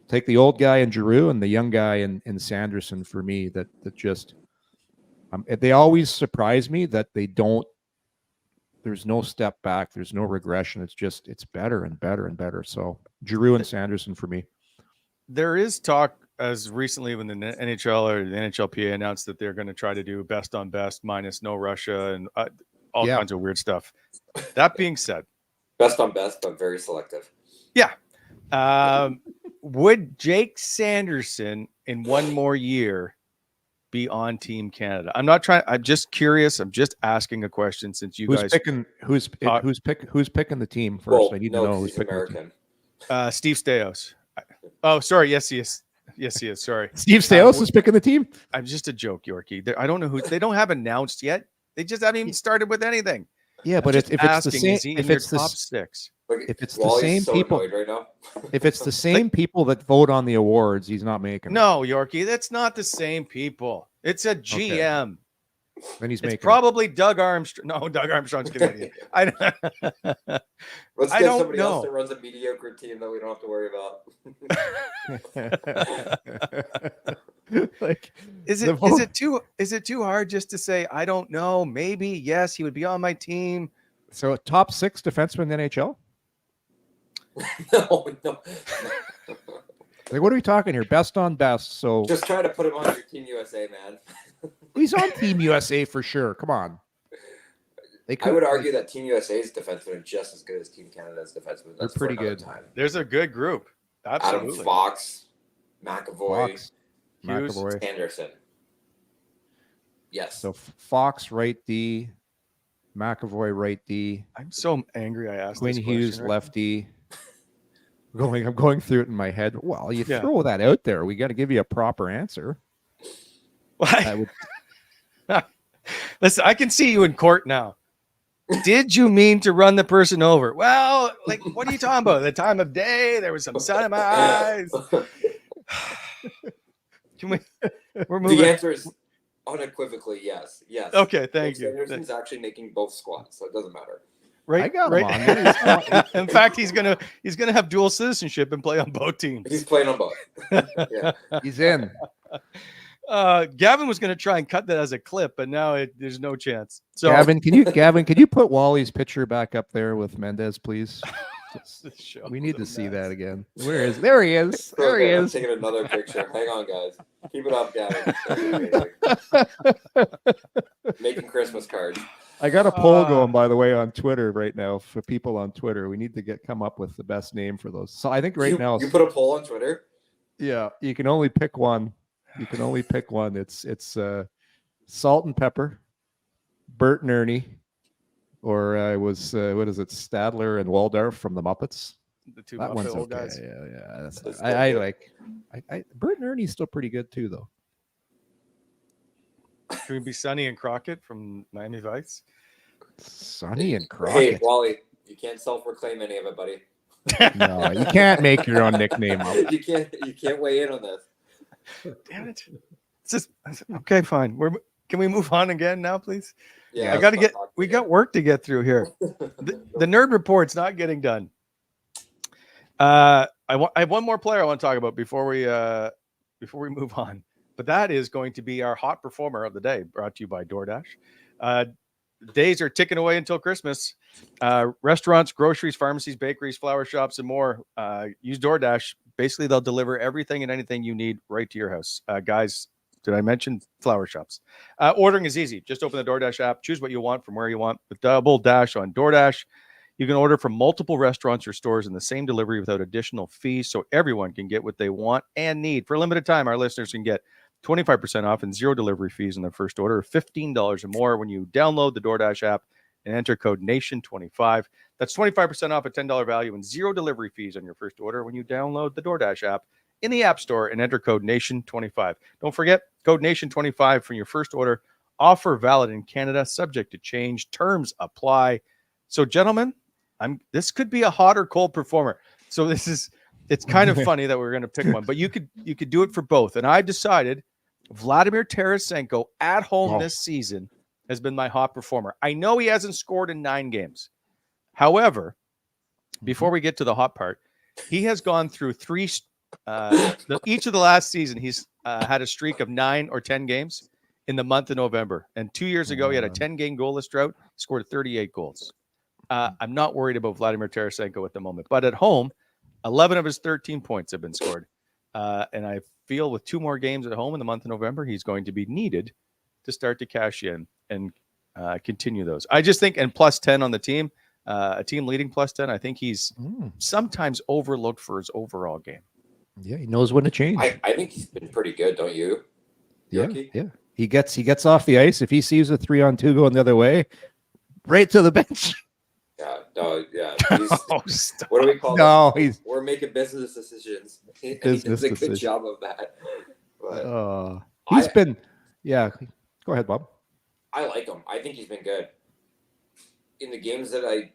take the old guy in Jirou and the young guy in Sanderson for me. That just they always surprise me that they don't. There's no step back. There's no regression. It's better and better and better. So Jirou and Sanderson for me. There is talk as recently when the NHL or the NHLPA announced that they're going to try to do best on best minus no Russia and all kinds of weird stuff. That being said, best on best, but very selective. Yeah. Would Jake Sanderson in one more year be on Team Canada? I'm not trying. I'm just curious. I'm just asking a question since you guys picking who's picking the team first. Well, I need to know who's picking American. the team. Steve Stais. Oh, sorry. Yes, he is. Yes, he is. Sorry. Steve Stais is picking the team. I'm just a joke, Yorkie. I don't know who. They don't have announced yet. They just haven't even started with anything. Yeah, but if it's the same, if it's the top six, if it's the same people, right now. if it's the same people that vote on the awards, he's not making. No, Yorkie, that's not the same people. It's a GM. Then he's it's making probably Doug Armstrong. No, Doug Armstrong's Canadian. Let's get somebody else that runs a mediocre team that we don't have to worry about. Like, is it too hard just to say I don't know? Maybe yes, he would be on my team. So top 6 defenseman in the NHL. No. Like, what are we talking here? Best on best. So just try to put him on your Team USA, man. He's on Team USA for sure. Come on. I would argue that Team USA's defensemen are just as good as Team Canada's defensemen. They're pretty good. Time. There's a good group. Absolutely. Adam Fox, McAvoy, Hughes, Sanderson. Yes. So Fox right D, McAvoy right D. I'm so angry I asked Quinn this Hughes question, left D. I'm going through it in my head. Well, you throw that out there. We got to give you a proper answer. Listen, I can see you in court now. Did you mean to run the person over? Well, like, what are you talking about? The time of day, there was some sun in my eyes. Can we? We're moving. The answer is unequivocally yes. Yes. Okay, thank you. Sanderson's actually making both squats, so it doesn't matter. Right. I got him on. In fact, he's gonna have dual citizenship and play on both teams. He's playing on both. Yeah. He's in. Gavin was going to try and cut that as a clip, but now there's no chance. So Gavin, can you put Wally's picture back up there with Mendez, please? We need to see that again. Where is? There he is. There he is. I'm taking another picture. Hang on, guys. Keep it up, Gavin. Making Christmas cards. I got a poll going, by the way, on Twitter right now for people on Twitter. We need to come up with the best name for those. So I think now you put a poll on Twitter. Yeah, you can only pick one. It's Salt and Pepper, Bert and Ernie, or what is it, Stadler and Waldorf from the Muppets. The two that Muppet one's old okay. guys. Yeah. I like. Bert and Ernie's still pretty good too, though. Can we be Sonny and Crockett from Miami Vice? Sonny and Crockett. Hey, Wally, you can't self-proclaim any of it, buddy. No, you can't make your own nickname up. You can't weigh in on this. Damn it! It's just okay. Fine. Can we move on again now, please? Yeah, we got work to get through here. The nerd report's not getting done. I have one more player I want to talk about before we move on, but that is going to be our hot performer of the day, brought to you by DoorDash. Days are ticking away until Christmas. Restaurants, groceries, pharmacies, bakeries, flower shops, and more. Use DoorDash. Basically, they'll deliver everything and anything you need right to your house. Guys, did I mention flower shops? Ordering is easy. Just open the DoorDash app, choose what you want from where you want. With Double Dash on DoorDash, you can order from multiple restaurants or stores in the same delivery without additional fees, so everyone can get what they want and need. For a limited time, our listeners can get 25% off and zero delivery fees on their first order of $15 or more when you download the DoorDash app and enter code NATION25. That's 25% off a $10 value and zero delivery fees on your first order when you download the DoorDash app in the App Store and enter code NATION25. Don't forget, code NATION25 for your first order. Offer valid in Canada, subject to change. Terms apply. So, gentlemen, this could be a hot or cold performer. So it's kind of funny that we're going to pick one, but you could do it for both. And I decided Vladimir Tarasenko at home this season has been my hot performer. I know he hasn't scored in 9 games. However, before we get to the hot part, he has gone through each of the last season. He's had a streak of 9 or 10 games in the month of November. And 2 years ago, he had a 10-game goalless drought, scored 38 goals. I'm not worried about Vladimir Tarasenko at the moment, but at home, 11 of his 13 points have been scored. And I feel with 2 more games at home in the month of November, he's going to be needed to start to cash in and continue those. I just think, and plus 10 on the team, a team leading plus 10, I think he's sometimes overlooked for his overall game. Yeah, he knows when to change. I think he's been pretty good, don't you? Yorkie? Yeah. He gets off the ice. If he sees a 3-on-2 going the other way, right to the bench. Yeah, no, yeah. What do we call it? We're making business decisions. He Business does a good decision. job of that. But He's been, yeah. Go ahead, Bob. I like him. I think he's been good. In the games that I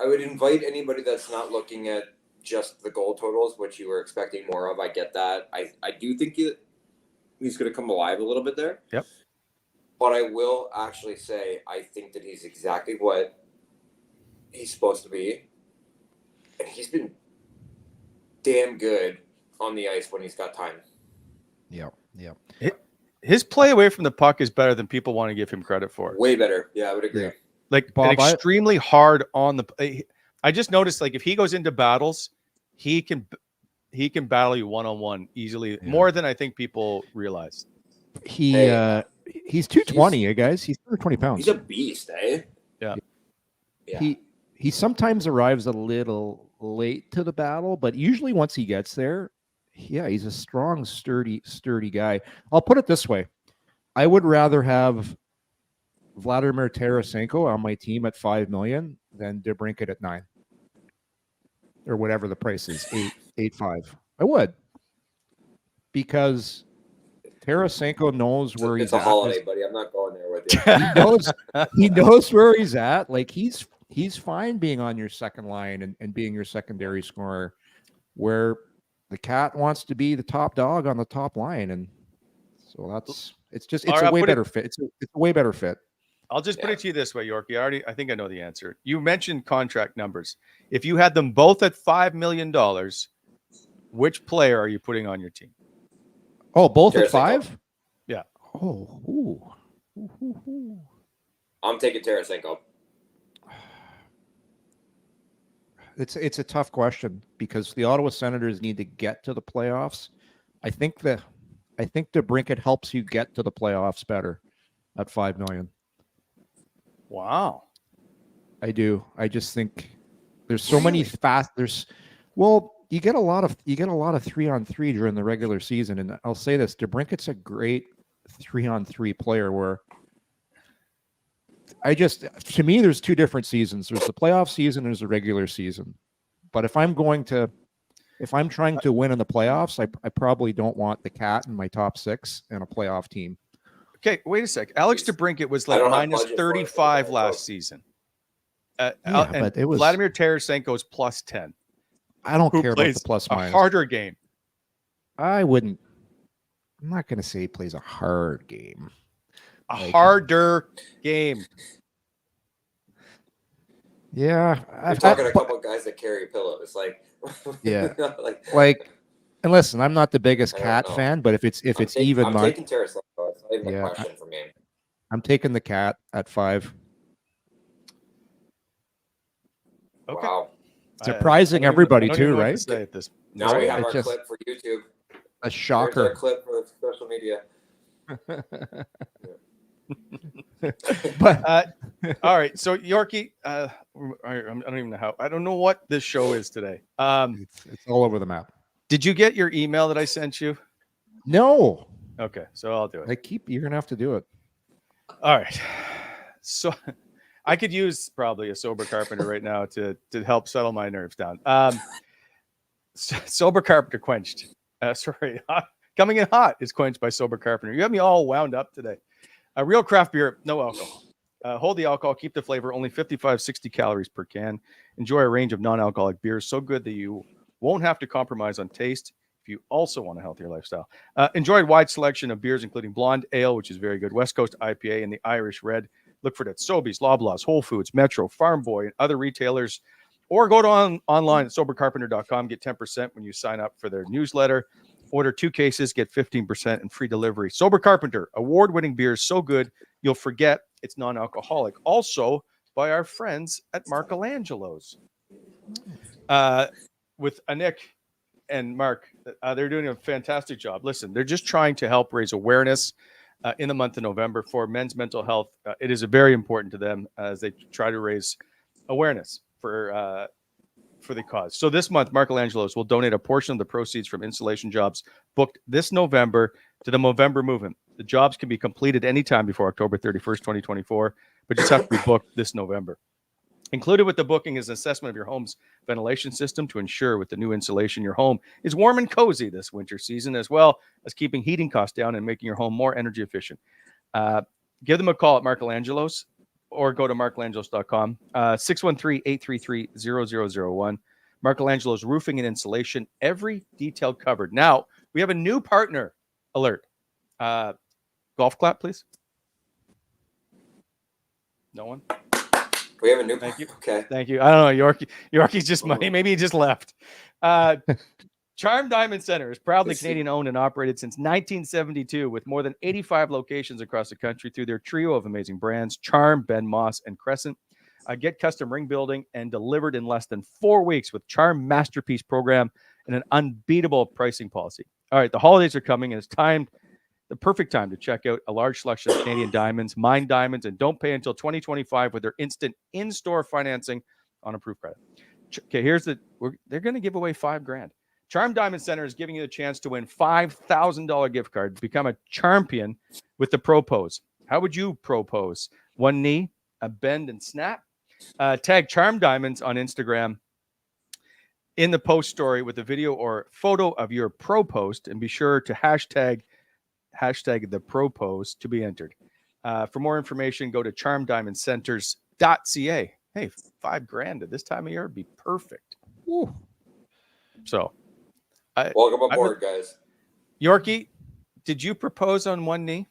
would invite anybody that's not looking at just the goal totals, which you were expecting more of. I get that. I do think he's going to come alive a little bit there. Yep. But I will actually say I think that he's exactly what he's supposed to be. And he's been damn good on the ice when he's got time. Yeah. His play away from the puck is better than people want to give him credit for. Way better. Yeah, I would agree. Yeah. Like Bob, extremely hard on the. I just noticed, like, if he goes into battles, he can battle you one-on-one easily, more than I think people realize. He's 220, guys. He's 220 pounds. He's a beast, eh? Yeah. He sometimes arrives a little late to the battle, but usually once he gets there, he's a strong, sturdy guy. I'll put it this way. I would rather have Vladimir Tarasenko on my team at $5 million than DeBrincat at $9 million. Or whatever the price is, 8.5. I would. Because Tarasenko knows where he's at. It's a holiday, buddy. I'm not going there with you. He knows where he's at. Like he's fine being on your second line and being your secondary scorer, where the Cat wants to be the top dog on the top line. And so it's a way better fit. It's a way better fit. I'll just put it to you this way, Yorkie. I think I know the answer. You mentioned contract numbers. If you had them both at $5 million, which player are you putting on your team? Oh, both Tarasenko. at 5? Yeah. Oh, ooh. I'm taking Tarasenko. It's a tough question because the Ottawa Senators need to get to the playoffs. I think DeBrincat helps you get to the playoffs better at $5 million. Wow. I do. I just think there's so many you get a lot of 3-on-3 during the regular season. And I'll say this, DeBrincat's a great 3-on-3 player where to me, there's 2 different seasons. There's the playoff season, there's the regular season. But if I'm trying to win in the playoffs, I probably don't want the Cat in my top 6 and a playoff team. Okay, wait a sec. Alex DeBrincat was like minus 35 last season. But it was Vladimir Tarasenko is plus 10. I don't care about the plus minus. A harder game. I'm not going to say he plays a hard game. Harder game. Yeah. You're talking a couple of guys that carry a pillow. It's like, yeah. And listen, I'm not the biggest Cat fan, but if it's I'm taking Tarasenko. It's not even a question for me. I'm taking the Cat at 5. Okay. Wow. Surprising everybody too, right? Now we have our clip for YouTube. A shocker. Here's our clip for social media. But all right, so Yorkie, I don't even know how. I don't know what this show is today. It's all over the map. Did you get your email that I sent you? No. Okay, so I'll do it. You're gonna have to do it. All right. So I could use probably a sober carpenter right now to help settle my nerves down. Sober carpenter quenched. Coming in hot is quenched by sober carpenter. You have me all wound up today. A real craft beer, no alcohol. Hold the alcohol, keep the flavor, only 55, 60 calories per can. Enjoy a range of non-alcoholic beers so good that you won't have to compromise on taste. If if you also want a healthier lifestyle. Enjoy a wide selection of beers, including Blonde Ale, which is very good, West Coast IPA, and the Irish Red. Look for it at Sobeys, Loblaws, Whole Foods, Metro, Farm Boy, and other retailers. Or go to online at sobercarpenter.com. Get 10% when you sign up for their newsletter. Order 2 cases, get 15% and free delivery. Sober Carpenter, award-winning beers so good you'll forget it's non-alcoholic. Also by our friends at Michelangelo's. With Nick and Mark, they're doing a fantastic job. Listen, they're just trying to help raise awareness in the month of November for men's mental health. It is very important to them as they try to raise awareness for the cause. So this month, Michelangelo's will donate a portion of the proceeds from installation jobs booked this November to the Movember movement. The jobs can be completed anytime before October 31st, 2024, but just have to be booked this November. Included with the booking is an assessment of your home's ventilation system to ensure with the new insulation your home is warm and cozy this winter season, as well as keeping heating costs down and making your home more energy efficient. Give them a call at Michelangelo's or go to markelangelos.com, 613-833-0001. Michelangelo's Roofing and Insulation, every detail covered. Now, we have a new partner alert. Golf clap, please. No one? We have a new. Thank you. Okay. Thank you. I don't know. Yorkie's just money. Maybe he just left. Charm Diamond Center is proudly Canadian-owned and operated since 1972 with more than 85 locations across the country through their trio of amazing brands, Charm, Ben Moss, and Crescent. Get custom ring building and delivered in less than 4 weeks with Charm Masterpiece program and an unbeatable pricing policy. All right, the holidays are coming, and it's the perfect time to check out a large selection of Canadian diamonds, mine diamonds, and don't pay until 2025 with their instant in-store financing on approved credit. Okay, they're going to give away $5,000. Charm Diamond Center is giving you the chance to win $5,000 gift card to become a champion with the Propose. How would you propose? One knee, a bend and snap. Tag Charm Diamonds on Instagram in the post story with a video or photo of your pro post, and be sure to hashtag the propose to be entered. For more information, go to charmdiamondcenters.ca. Hey, $5,000 at this time of year would be perfect. Woo. So, welcome aboard, guys. Yorkie, did you propose on one knee?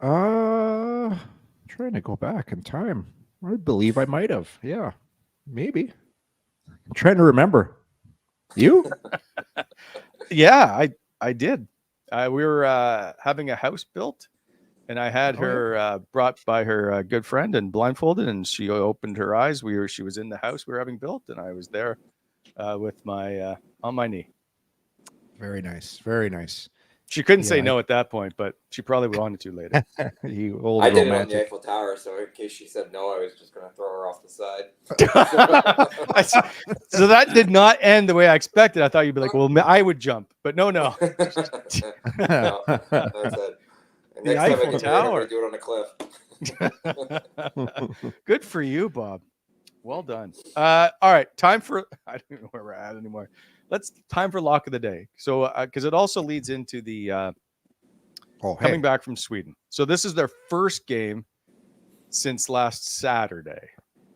Trying to go back in time. I believe I might have. Yeah, maybe. I'm trying to remember. You? Yeah, I did. We were having a house built, and I had her brought by her good friend and blindfolded, and she opened her eyes. She was in the house we were having built, and I was there with my on my knee. Very nice. Very nice. She couldn't say no at that point, but she probably wanted to later. You old I did romantic. it on the Eiffel Tower, so in case she said no, I was just going to throw her off the side. So that did not end the way I expected. I thought you'd be like, well, I would jump, but no. No, that's it. And next time I get married, do it on a cliff. Good for you, Bob. Well done. All right, time for I don't know where we're at anymore. Time for lock of the day. So because it also leads into the coming back from Sweden. So this is their first game since last Sunday.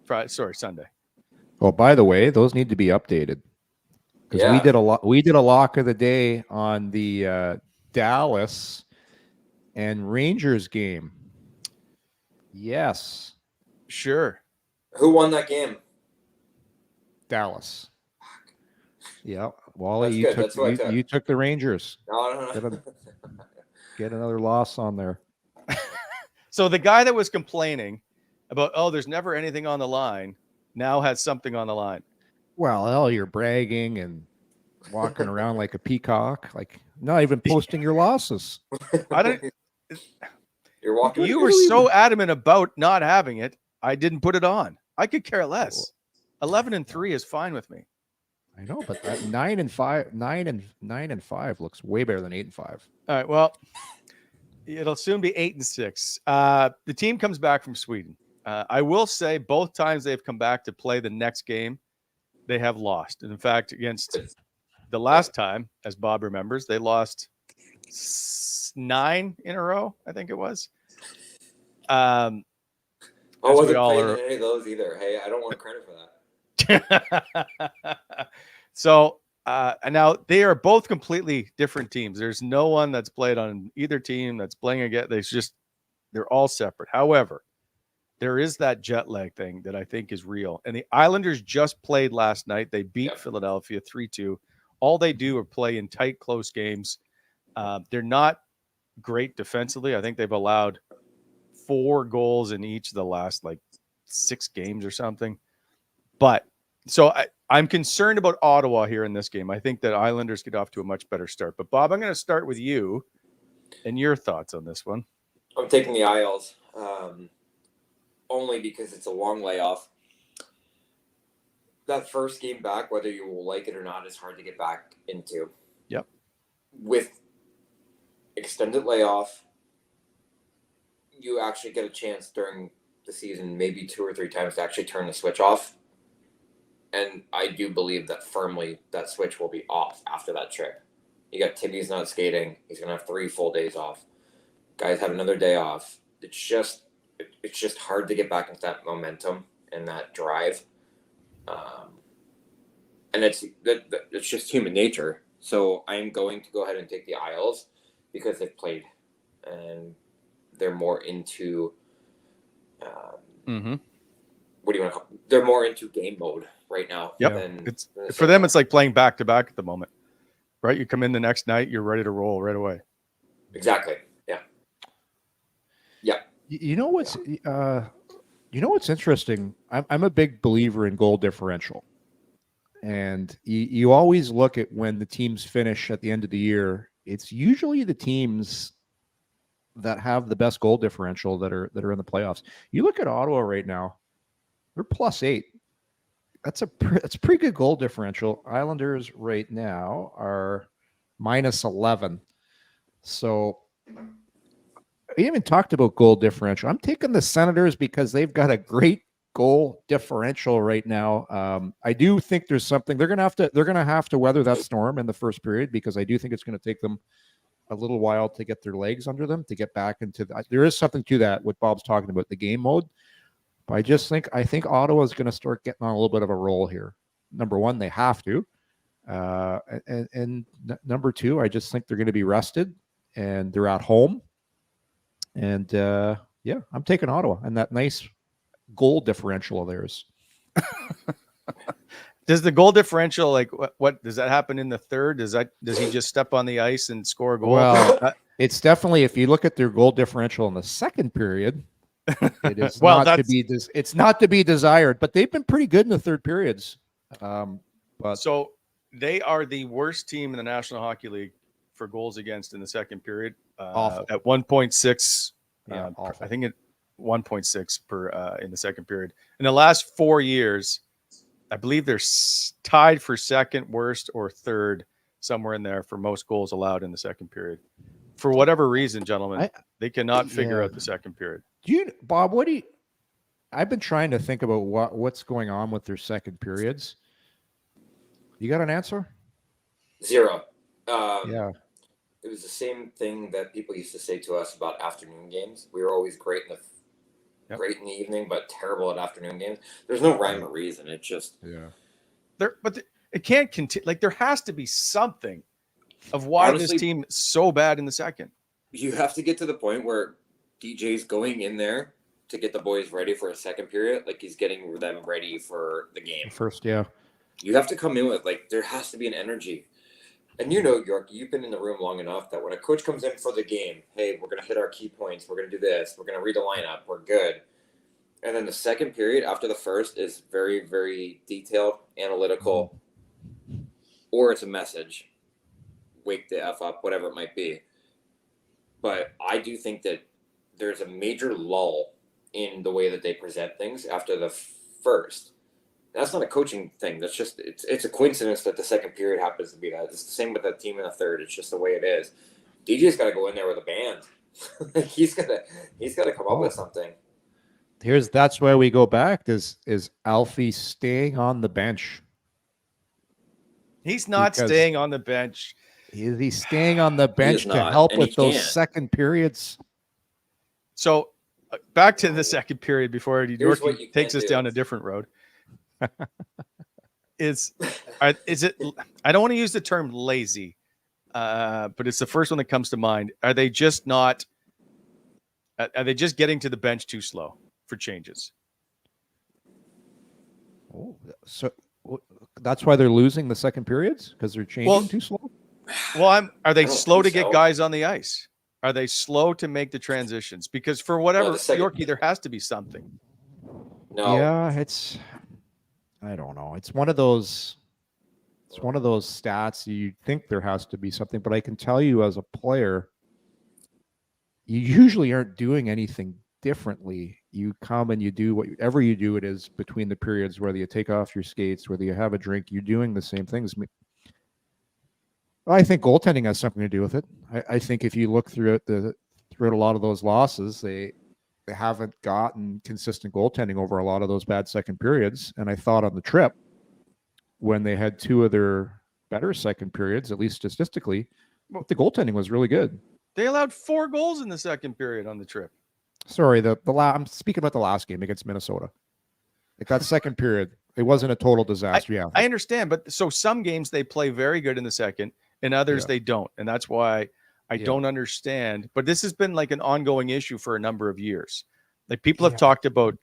Oh, by the way, those need to be updated because we did a lock of the day on the Dallas and Rangers game. Yes, sure. Who won that game? Dallas. Yeah, Wally, you took the Rangers. No. Get another loss on there. So the guy that was complaining about, there's never anything on the line, now has something on the line. Well, you're bragging and walking around like a peacock, like not even posting your losses. You were so adamant about not having it. I didn't put it on. I could care less. 11-3 is fine with me. I know, but that 9 and 5 looks way better than 8 and 5. All right. Well, it'll soon be 8-6. The team comes back from Sweden. I will say both times they've come back to play the next game, they have lost. And in fact, against the last time, as Bob remembers, they lost 9 in a row. I think it was. I wasn't playing any of those either. Hey, I don't want credit for that. So And now they are both completely different teams. There's no one that's played on either team that's playing again. They're all separate. However, there is that jet lag thing that I think is real. And the Islanders just played last night. They beat Philadelphia 3-2. All they do are play in tight, close games. They're not great defensively. I think they've allowed 4 goals in each of the last 6 games or something. But so I'm concerned about Ottawa here in this game. I think that Islanders get off to a much better start. But Bob, I'm going to start with you and your thoughts on this one. I'm taking the Isles only because it's a long layoff. That first game back, whether you will like it or not, is hard to get back into. Yep. With extended layoff, you actually get a chance during the season, maybe 2 or 3 times, to actually turn the switch off. And I do believe that firmly that switch will be off after that trip. You got Tibby's not skating. He's going to have 3 full days off. Guys have another day off. It's just hard to get back into that momentum and that drive. And it's just human nature. So I'm going to go ahead and take the Isles because they've played and they're more into what do you want to call it? They're more into game mode right now. Yep. For them, it's like playing back to back at the moment, right? You come in the next night, you're ready to roll right away. Exactly. Yeah. Yeah. You know what's interesting? I'm a big believer in goal differential, and you always look at when the teams finish at the end of the year. It's usually the teams that have the best goal differential that are in the playoffs. You look at Ottawa right now; they're +8. That's a pretty good goal differential. Islanders right now are -11. So we haven't talked about goal differential. I'm taking the Senators because they've got a great goal differential right now. I do think there's something they're gonna have to weather that storm in the first period, because I do think it's going to take them a little while to get their legs under them to get back into there is something to that, what Bob's talking about, the game mode. But I think Ottawa is going to start getting on a little bit of a roll here. Number one, they have to. And number two, I just think they're going to be rested and they're at home. And I'm taking Ottawa and that nice goal differential of theirs. Does the goal differential, what does that happen in the third? Does he just step on the ice and score a goal? Well, it's definitely, if you look at their goal differential in the second period, it is it's not to be desired, but they've been pretty good in the third periods. So they are the worst team in the National Hockey League for goals against in the second period. Awful. At 1.6. Awful. I think at 1.6 per in the second period. In the last 4 years, I believe they're tied for second worst or third, somewhere in there, for most goals allowed in the second period. For whatever reason, gentlemen, they cannot figure out the second period. Bob, I've been trying to think about what's going on with their second periods. You got an answer? 0. It was the same thing that people used to say to us about afternoon games. We were always great in the evening, but terrible at afternoon games. There's no rhyme or reason. It's just it can't continue. There has to be something of why this team is so bad in the second. You have to get to the point where DJ's going in there to get the boys ready for a second period, like he's getting them ready for the game. First, yeah. You have to come in with there has to be an energy. And York, you've been in the room long enough that when a coach comes in for the game, hey, we're going to hit our key points. We're going to do this. We're going to read the lineup. We're good. And then the second period after the first is very, very detailed, analytical, or it's a message. Wake the F up, whatever it might be. But I do think that there's a major lull in the way that they present things after the first. That's not a coaching thing. That's just it's a coincidence that the second period happens to be that. It's the same with that team in the third. It's just the way it is. DJ's got to go in there with a band. he's got to come up with something. That's where we go back. Is Alfie staying on the bench? He's not staying on the bench. Is he staying on the bench to help with those second periods? So back to the second period before Yorkie takes us down a different road. is it? I don't want to use the term lazy, but it's the first one that comes to mind. Are they just not? Are they just getting to the bench too slow for changes? Oh, so that's why they're losing the second periods, because they're changing too slow. Well, are they slow to so. get guys on the ice? Are they slow to make the transitions? Because for whatever Yorkie, there has to be something. No. Yeah, I don't know. It's one of those stats you think there has to be something, but I can tell you as a player, you usually aren't doing anything differently. You come and you do whatever you do. It is between the periods, whether you take off your skates, whether you have a drink, you're doing the same things. I think goaltending has something to do with it. I think if you look throughout a lot of those losses, they haven't gotten consistent goaltending over a lot of those bad second periods. And I thought on the trip, when they had two of their better second periods, at least statistically, the goaltending was really good. They allowed 4 goals in the second period on the trip. Sorry, I'm speaking about the last game against Minnesota. Like that second period, it wasn't a total disaster. I understand, but so some games they play very good in the second, and others they don't, and that's why I don't understand. But this has been like an ongoing issue for a number of years. Like people have talked about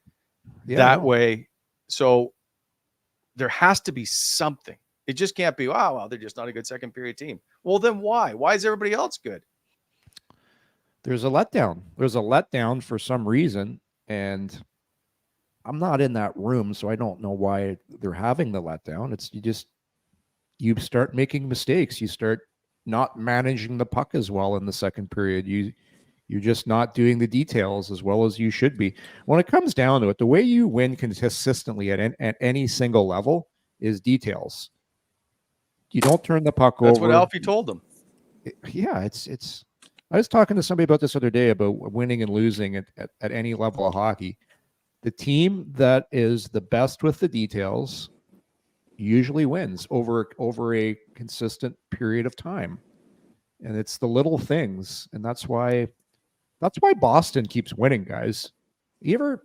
that way, so there has to be something. It just can't be, well, they're just not a good second period team. Well, then why? Why is everybody else good? There's a letdown. There's a letdown for some reason, and I'm not in that room, so I don't know why they're having the letdown. It's you start making mistakes. You start not managing the puck as well in the second period. You're just not doing the details as well as you should be. When it comes down to it, the way you win consistently at any single level is details. You don't turn the puck over. That's what Alfie told them. It's. I was talking to somebody about this other day about winning and losing at any level of hockey. The team that is the best with the details usually wins over a consistent period of time. And it's the little things. And that's why Boston keeps winning, guys. You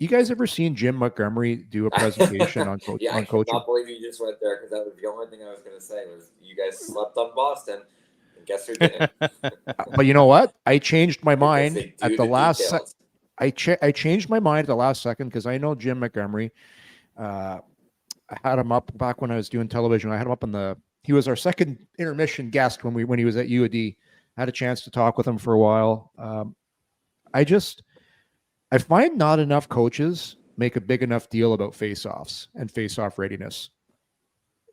guys ever seen Jim Montgomery do a presentation on coaching? I cannot believe you just went there, because that was the only thing I was going to say was you guys slept on Boston. And guess who didn't? But you know what? I changed my mind at the last second. I changed my mind at the last second because I know Jim Montgomery. I had him up back when I was doing television. I had him up he was our second intermission guest when he was at UAD. I had a chance to talk with him for a while. I find not enough coaches make a big enough deal about face-offs and face-off readiness.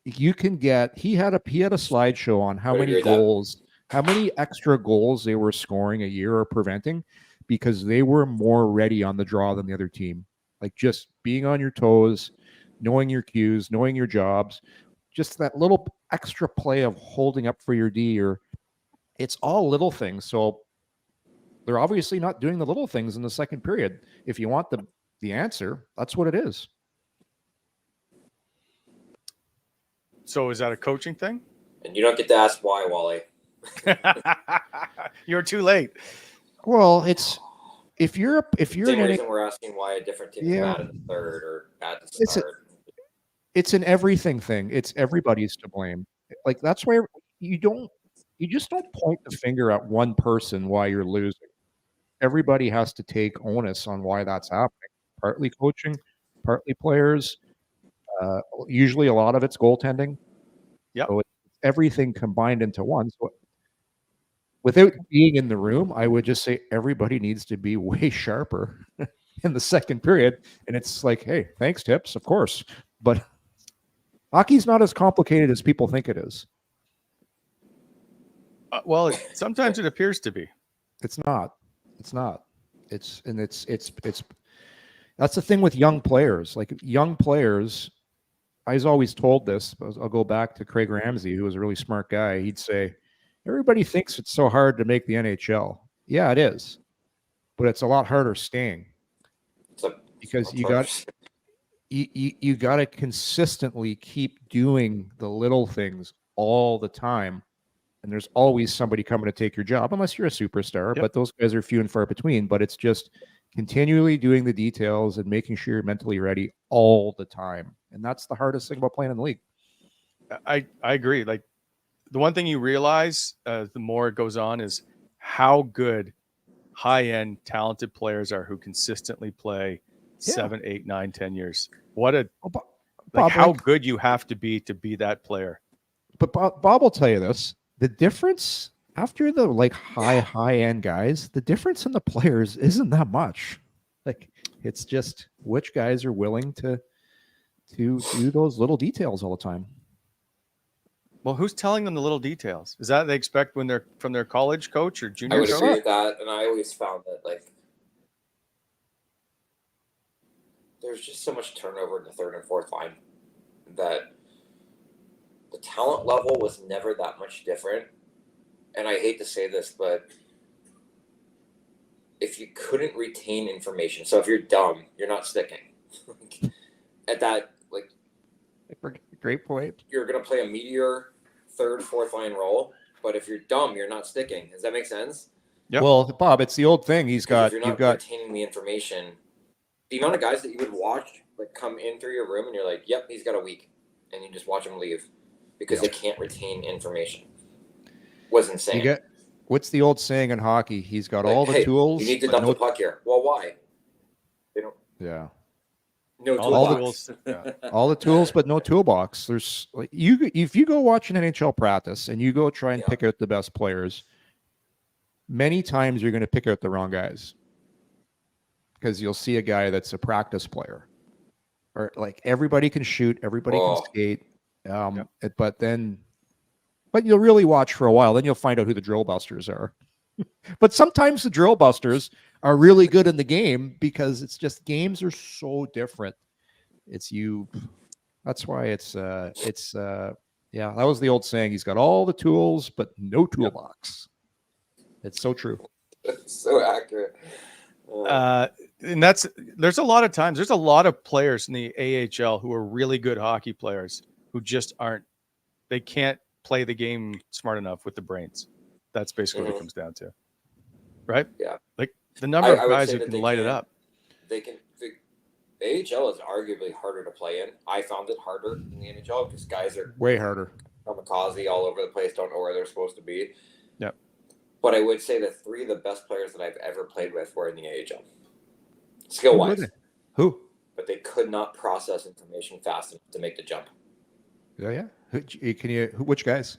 You can get, he had a slideshow on how many goals, how many extra goals they were scoring a year or preventing because they were more ready on the draw than the other team. Like just being on your toes, knowing your cues, knowing your jobs, just that little extra play of holding up for your D, or it's all little things. So they're obviously not doing the little things in the second period. If you want the answer, that's what it is. So is that a coaching thing? And you don't get to ask why, Wally. You're too late. Well, it's if you're Same reason we're asking why a different team is bad at the third or bad at the start. It's an everything thing. It's everybody's to blame. Like that's why you just don't point the finger at one person why you're losing. Everybody has to take onus on why that's happening. Partly coaching, partly players. Usually a lot of it's goaltending. Yeah. So it's everything combined into one. So without being in the room, I would just say everybody needs to be way sharper in the second period. And it's like, hey, thanks, Tips, of course. But hockey's not as complicated as people think it is. Well, sometimes it appears to be. It's not. It's that's the thing with young players. Like young players, I was always told this. I'll go back to Craig Ramsey, who was a really smart guy. He'd say, everybody thinks it's so hard to make the NHL. Yeah, it is. But it's a lot harder staying. Because you got to consistently keep doing the little things all the time. And there's always somebody coming to take your job, unless you're a superstar. Yep. But those guys are few and far between. But it's just continually doing the details and making sure you're mentally ready all the time. And that's the hardest thing about playing in the league. I agree. Like the one thing you realize the more it goes on is how good high-end talented players are who consistently play 7, 8, 9, 10 years. What a Bob, how good you have to be that player. But Bob will tell you this: the difference after the high end guys, the difference in the players isn't that much. Like it's just which guys are willing to do those little details all the time. Well, who's telling them the little details? Is that they expect when they're from their college coach or junior I would coach? agree with that, and I always found that there's just so much turnover in the third and fourth line that the talent level was never that much different. And I hate to say this, but if you couldn't retain information, so if you're dumb, you're not sticking. At that, Great point. you're going to play a meteor third, fourth line role, but if you're dumb, you're not sticking. Does that make sense? Yep. Well, Bob, it's the old thing. If you're not retaining the information, the amount of guys that you would watch come in through your room and you're like, yep, he's got a week, and you just watch him leave because they can't retain information was insane. What's the old saying in hockey? He's got all the tools. You need to dump the puck here. Well, why? They don't. Yeah. No tools. All the tools, but no toolbox. There's if you go watch an NHL practice and you go try and pick out the best players, many times you're going to pick out the wrong guys because you'll see a guy that's a practice player, or everybody can shoot, everybody can skate, but you'll really watch for a while, then you'll find out who the drill busters are. But sometimes the drill busters are really good in the game because it's just games are so different. That's why that was the old saying. He's got all the tools, but no toolbox. It's so true. It's so accurate. And there's a lot of players in the AHL who are really good hockey players who just they can't play the game smart enough with the brains. That's basically what it comes down to. Right? Yeah. The number of guys who can light it up. The AHL is arguably harder to play in. I found it harder in the NHL because guys are way harder. Kamikaze all over the place, don't know where they're supposed to be. Yep. But I would say that 3 of the best players that I've ever played with were in the AHL. Skill-wise. Who? But they could not process information fast enough to make the jump. Yeah. Which guys?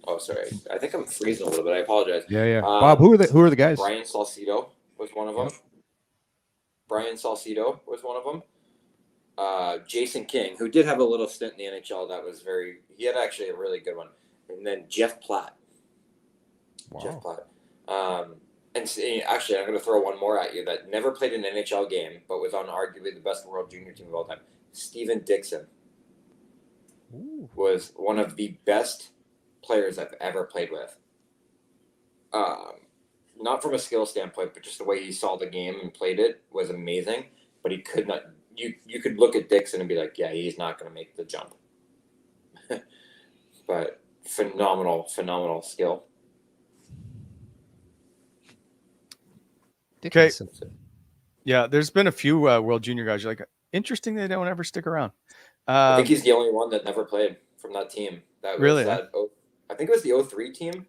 Oh, sorry. I think I'm freezing a little bit. I apologize. Yeah. Bob, who are the guys? Brian Salcido was one of them. Jason King, who did have a little stint in the NHL that was he had actually a really good one. And then Jeff Platt. Wow. Jeff Platt. And actually, I'm going to throw one more at you that never played an NHL game, but was on arguably the best world junior team of all time. Steven Dixon was one of the best players I've ever played with. Not from a skill standpoint, but just the way he saw the game and played it was amazing. But he could not. You could look at Dixon and be like, yeah, he's not going to make the jump. But phenomenal skill. Okay. Yeah, there's been a few World Junior guys. You're like, interesting they don't ever stick around. I think he's the only one that never played from that team. That was I think it was the 03 team.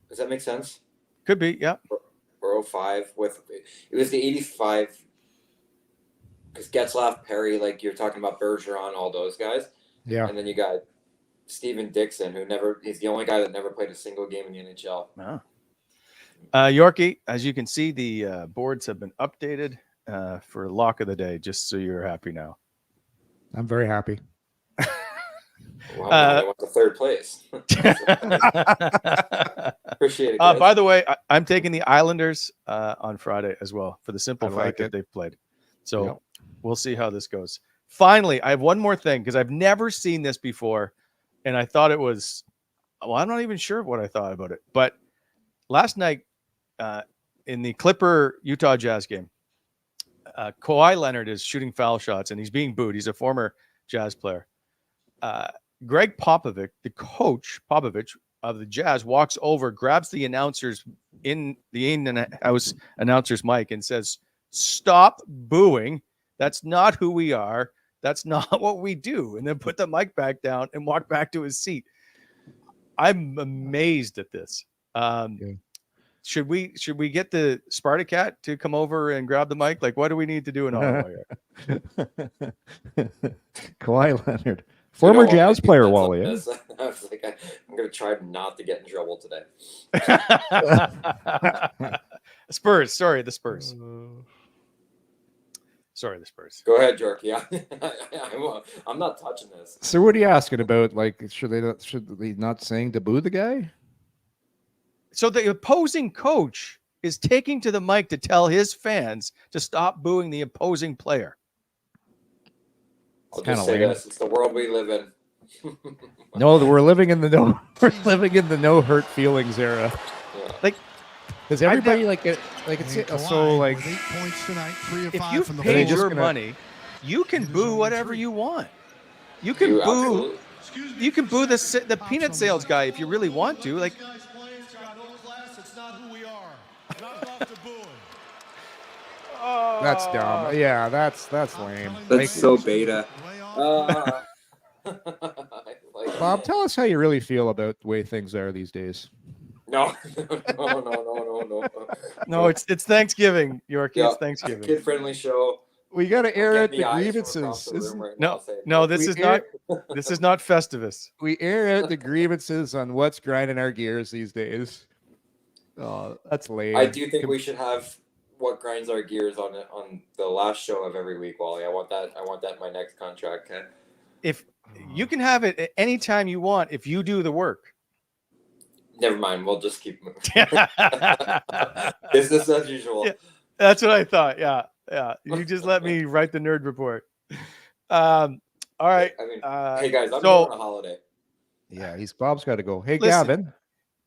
Does that make sense? Could be, yeah. Or 05 it was the 85 because Getzlaf, Perry, you're talking about Bergeron, all those guys. Yeah. And then you got Steven Dixon, he's the only guy that never played a single game in the NHL. Wow. Yorkie, as you can see, the boards have been updated for lock of the day, just so you're happy now. I'm very happy. Well, I went to third place. Appreciate it, guys. By the way, I'm taking the Islanders on Friday as well for the simple fact that they've played. So we'll see how this goes. Finally, I have one more thing because I've never seen this before, and I thought it was I'm not even sure what I thought about it. But last night in the Clipper Utah Jazz game, Kawhi Leonard is shooting foul shots, and he's being booed. He's a former Jazz player. Greg Popovich, the coach Popovich of the Jazz, walks over, grabs the announcers in the in-house announcer's mic, and says, stop booing. That's not who we are. That's not what we do. And then put the mic back down and walk back to his seat. I'm amazed at this. Should we get the Spartacat to come over and grab the mic? Like, what do we need to do in Ottawa here? Kawhi Leonard, former Jazz player, Wally. I was like, I'm going to try not to get in trouble today. Spurs. Sorry, the Spurs. Sorry, the Spurs. Go ahead, Jork. Yeah, I'm not touching this. So what are you asking about? Like, should they not saying to boo the guy? So the opposing coach is taking to the mic to tell his fans to stop booing the opposing player. I'll just say this: it's the world we live in. No, we're living in the no hurt feelings era. Yeah. Like, because everybody it's so like 8 points tonight, 3 of 5 if you from the paid floor. your money, you can boo whatever you want. You can boo. You can boo the peanut sales guy if you really want to. Like, that's dumb. Yeah, that's lame. That's so beta. Bob, tell us how you really feel about the way things are these days. No. No, it's Thanksgiving, Yorkie. Yeah, It's Thanksgiving. Kid-friendly show. We got to air out Getting the eyes from grievances. across the room right No, now saying, no, this is not Festivus. We air out the grievances on what's grinding our gears these days. Oh, that's lame. I do think we should have what grinds our gears on the last show of every week, Wally. I want that in my next contract, Ken. If you can have it at any time you want, if you do the work. Never mind. We'll just keep moving. Business as usual. Yeah, that's what I thought. Yeah. You just let me write the nerd report. All right. I mean, hey guys, I'm going on a holiday. Yeah, Bob's got to go. Hey, Listen, Gavin.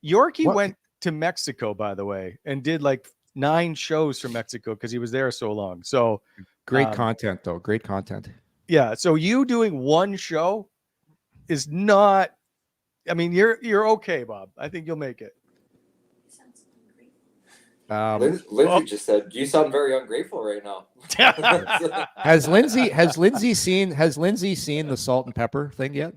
Yorkie went to Mexico, by the way, and did like 9 shows from Mexico because he was there so long. So great content, though. Great content. Yeah. So you doing one show is not. I mean, you're okay, Bob. I think you'll make it. Lindsay just said you sound very ungrateful right now. Has Lindsay seen the salt and pepper thing yet?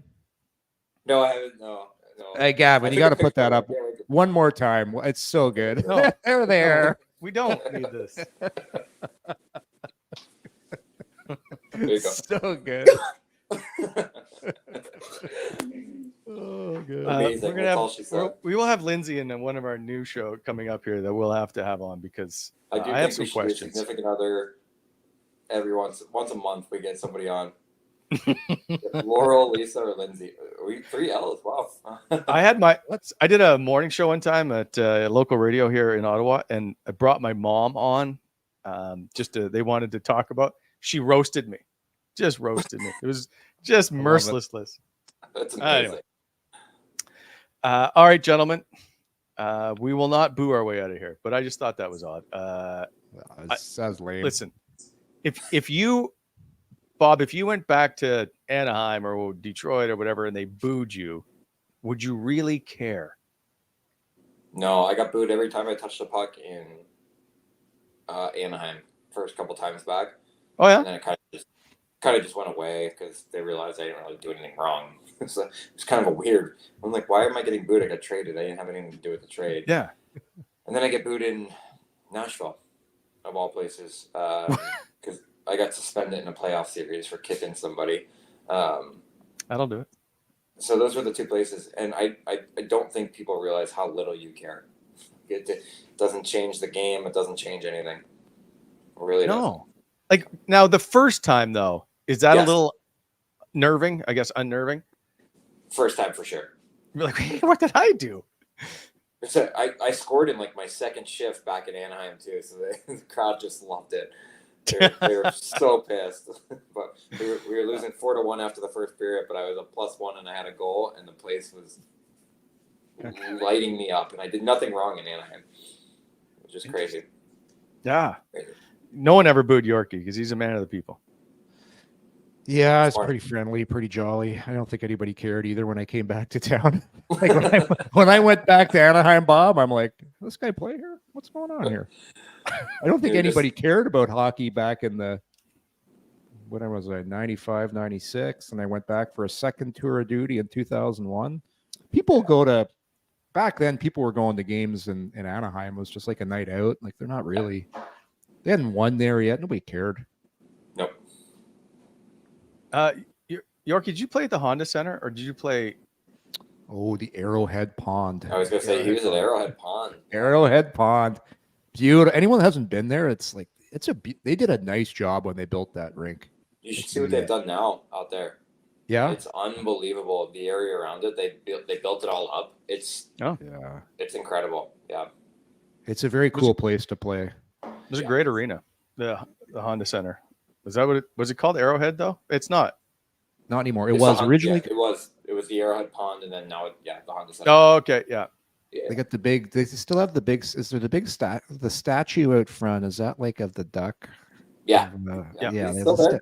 No, I haven't. No. Hey, Gavin, you got to put that up one more time. It's so good. No, they're there. We don't need this. There you go. So good. Oh, good. Amazing. That's all she said. We will have Lindsay in one of our new show coming up here that we'll have to have on because I have some questions. Significant other every once a month we get somebody on. Laurel, Lisa, or Lindsay. 3 L's. Wow. I did a morning show one time at local radio here in Ottawa, and I brought my mom on. They wanted to talk about. She roasted me, just roasted me. It was just merciless. That's amazing. Anyway. All right, gentlemen. We will not boo our way out of here, but I just thought that was odd. Sounds lame. Listen, if you, Bob, if you went back to Anaheim or Detroit or whatever and they booed you, would you really care? No, I got booed every time I touched the puck in Anaheim first couple times back. Oh yeah. And then it kind of just went away because they realized I didn't really do anything wrong. So it's kind of a weird. I'm like, why am I getting booed? I got traded. I didn't have anything to do with the trade. Yeah. And then I get booed in Nashville, of all places, because I got suspended in a playoff series for kicking somebody. That'll do it. So those were the 2 places, and I don't think people realize how little you care. It doesn't change the game. It doesn't change anything. It really doesn't. No. Like now, the first time though, is that Yes. a little nerving? I guess unnerving. First time for sure. You're like, hey, what did I do? So I scored in like my second shift back in Anaheim too, so the crowd just loved it. They were so pissed. But we were losing 4-1 after the first period, but I was a +1 and I had a goal, and the place was lighting me up, and I did nothing wrong in Anaheim. It was just crazy. Yeah. Crazy. No one ever booed Yorkie because he's a man of the people. Yeah, it's pretty friendly, pretty jolly. I don't think anybody cared either when I came back to town. Like when I went back to Anaheim, Bob, I'm like, this guy play here? What's going on here? I don't think anybody cared about hockey back in the, when was I, 95, 96, and I went back for a second tour of duty in 2001. People go to, back then, people were going to games in Anaheim. It was just like a night out. Like, they're not really, they hadn't won there yet. Nobody cared. Nope. Yorkie, did you play at the Honda Center or did you play? Oh, the Arrowhead Pond. I was going to say, he was at Arrowhead Pond. Arrowhead Pond. Beautiful. Anyone that hasn't been there, it's like, they did a nice job when they built that rink. You should see what they've done now out there. Yeah. It's unbelievable. The area around it, they built it all up. It's incredible. Yeah. It's a very cool place to play. There's a great arena, the Honda Center. Is that what was it called? Arrowhead though? It's not. Not anymore. It was originally. Yeah, it was the Arrowhead Pond, and then now the Honda Center. Oh, okay, yeah. They got the big. They still have the big. Is there the big the statue out front? Is that like of the duck? Yeah. Yeah. It's still there.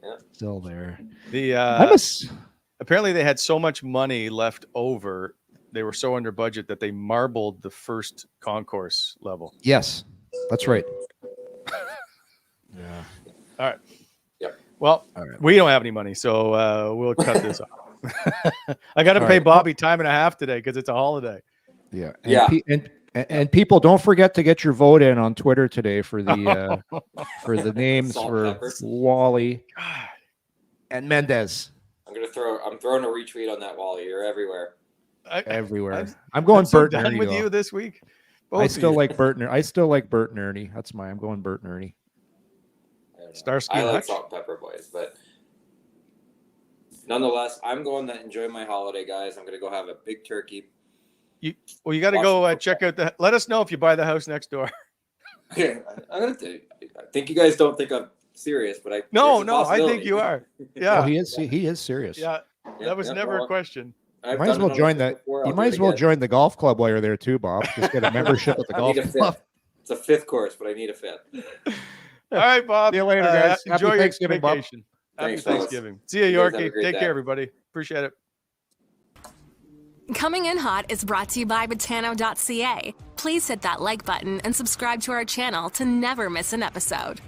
Yeah. Still there. Apparently they had so much money left over. They were so under budget that they marbled the first concourse level. Yes, that's right. Yeah. All right. Yep. Well, we don't have any money, so we'll cut this off. I got to pay Bobby time and a half today because it's a holiday. Yeah. And people, don't forget to get your vote in on Twitter today for the names for Wally and Mendez. I'm throwing a retweet on that, Wally. You're everywhere. Everywhere. I'm going Bert and Ernie with you this week. I still like Bert and Ernie. I'm going Bert and Ernie. Starsky I like Hutch? Salt and Pepper Boys, but nonetheless, I'm going to enjoy my holiday, guys. I'm going to go have a big turkey. You got to go check out let us know if you buy the house next door. Okay, I think you guys don't think I'm serious, but I think you are. Yeah, he is serious. Yeah, that was never a question. You might as well join join the golf club while you're there too, Bob. Just get a membership at the golf club. It's a fifth course, but I need a fifth. All right, Bob. See you later, guys. Enjoy Happy Thanksgiving, your vacation. Bob. Happy Thanksgiving. See you, Yorkie. Take care, everybody. Appreciate it. Coming in Hot is brought to you by Botano.ca. Please hit that like button and subscribe to our channel to never miss an episode.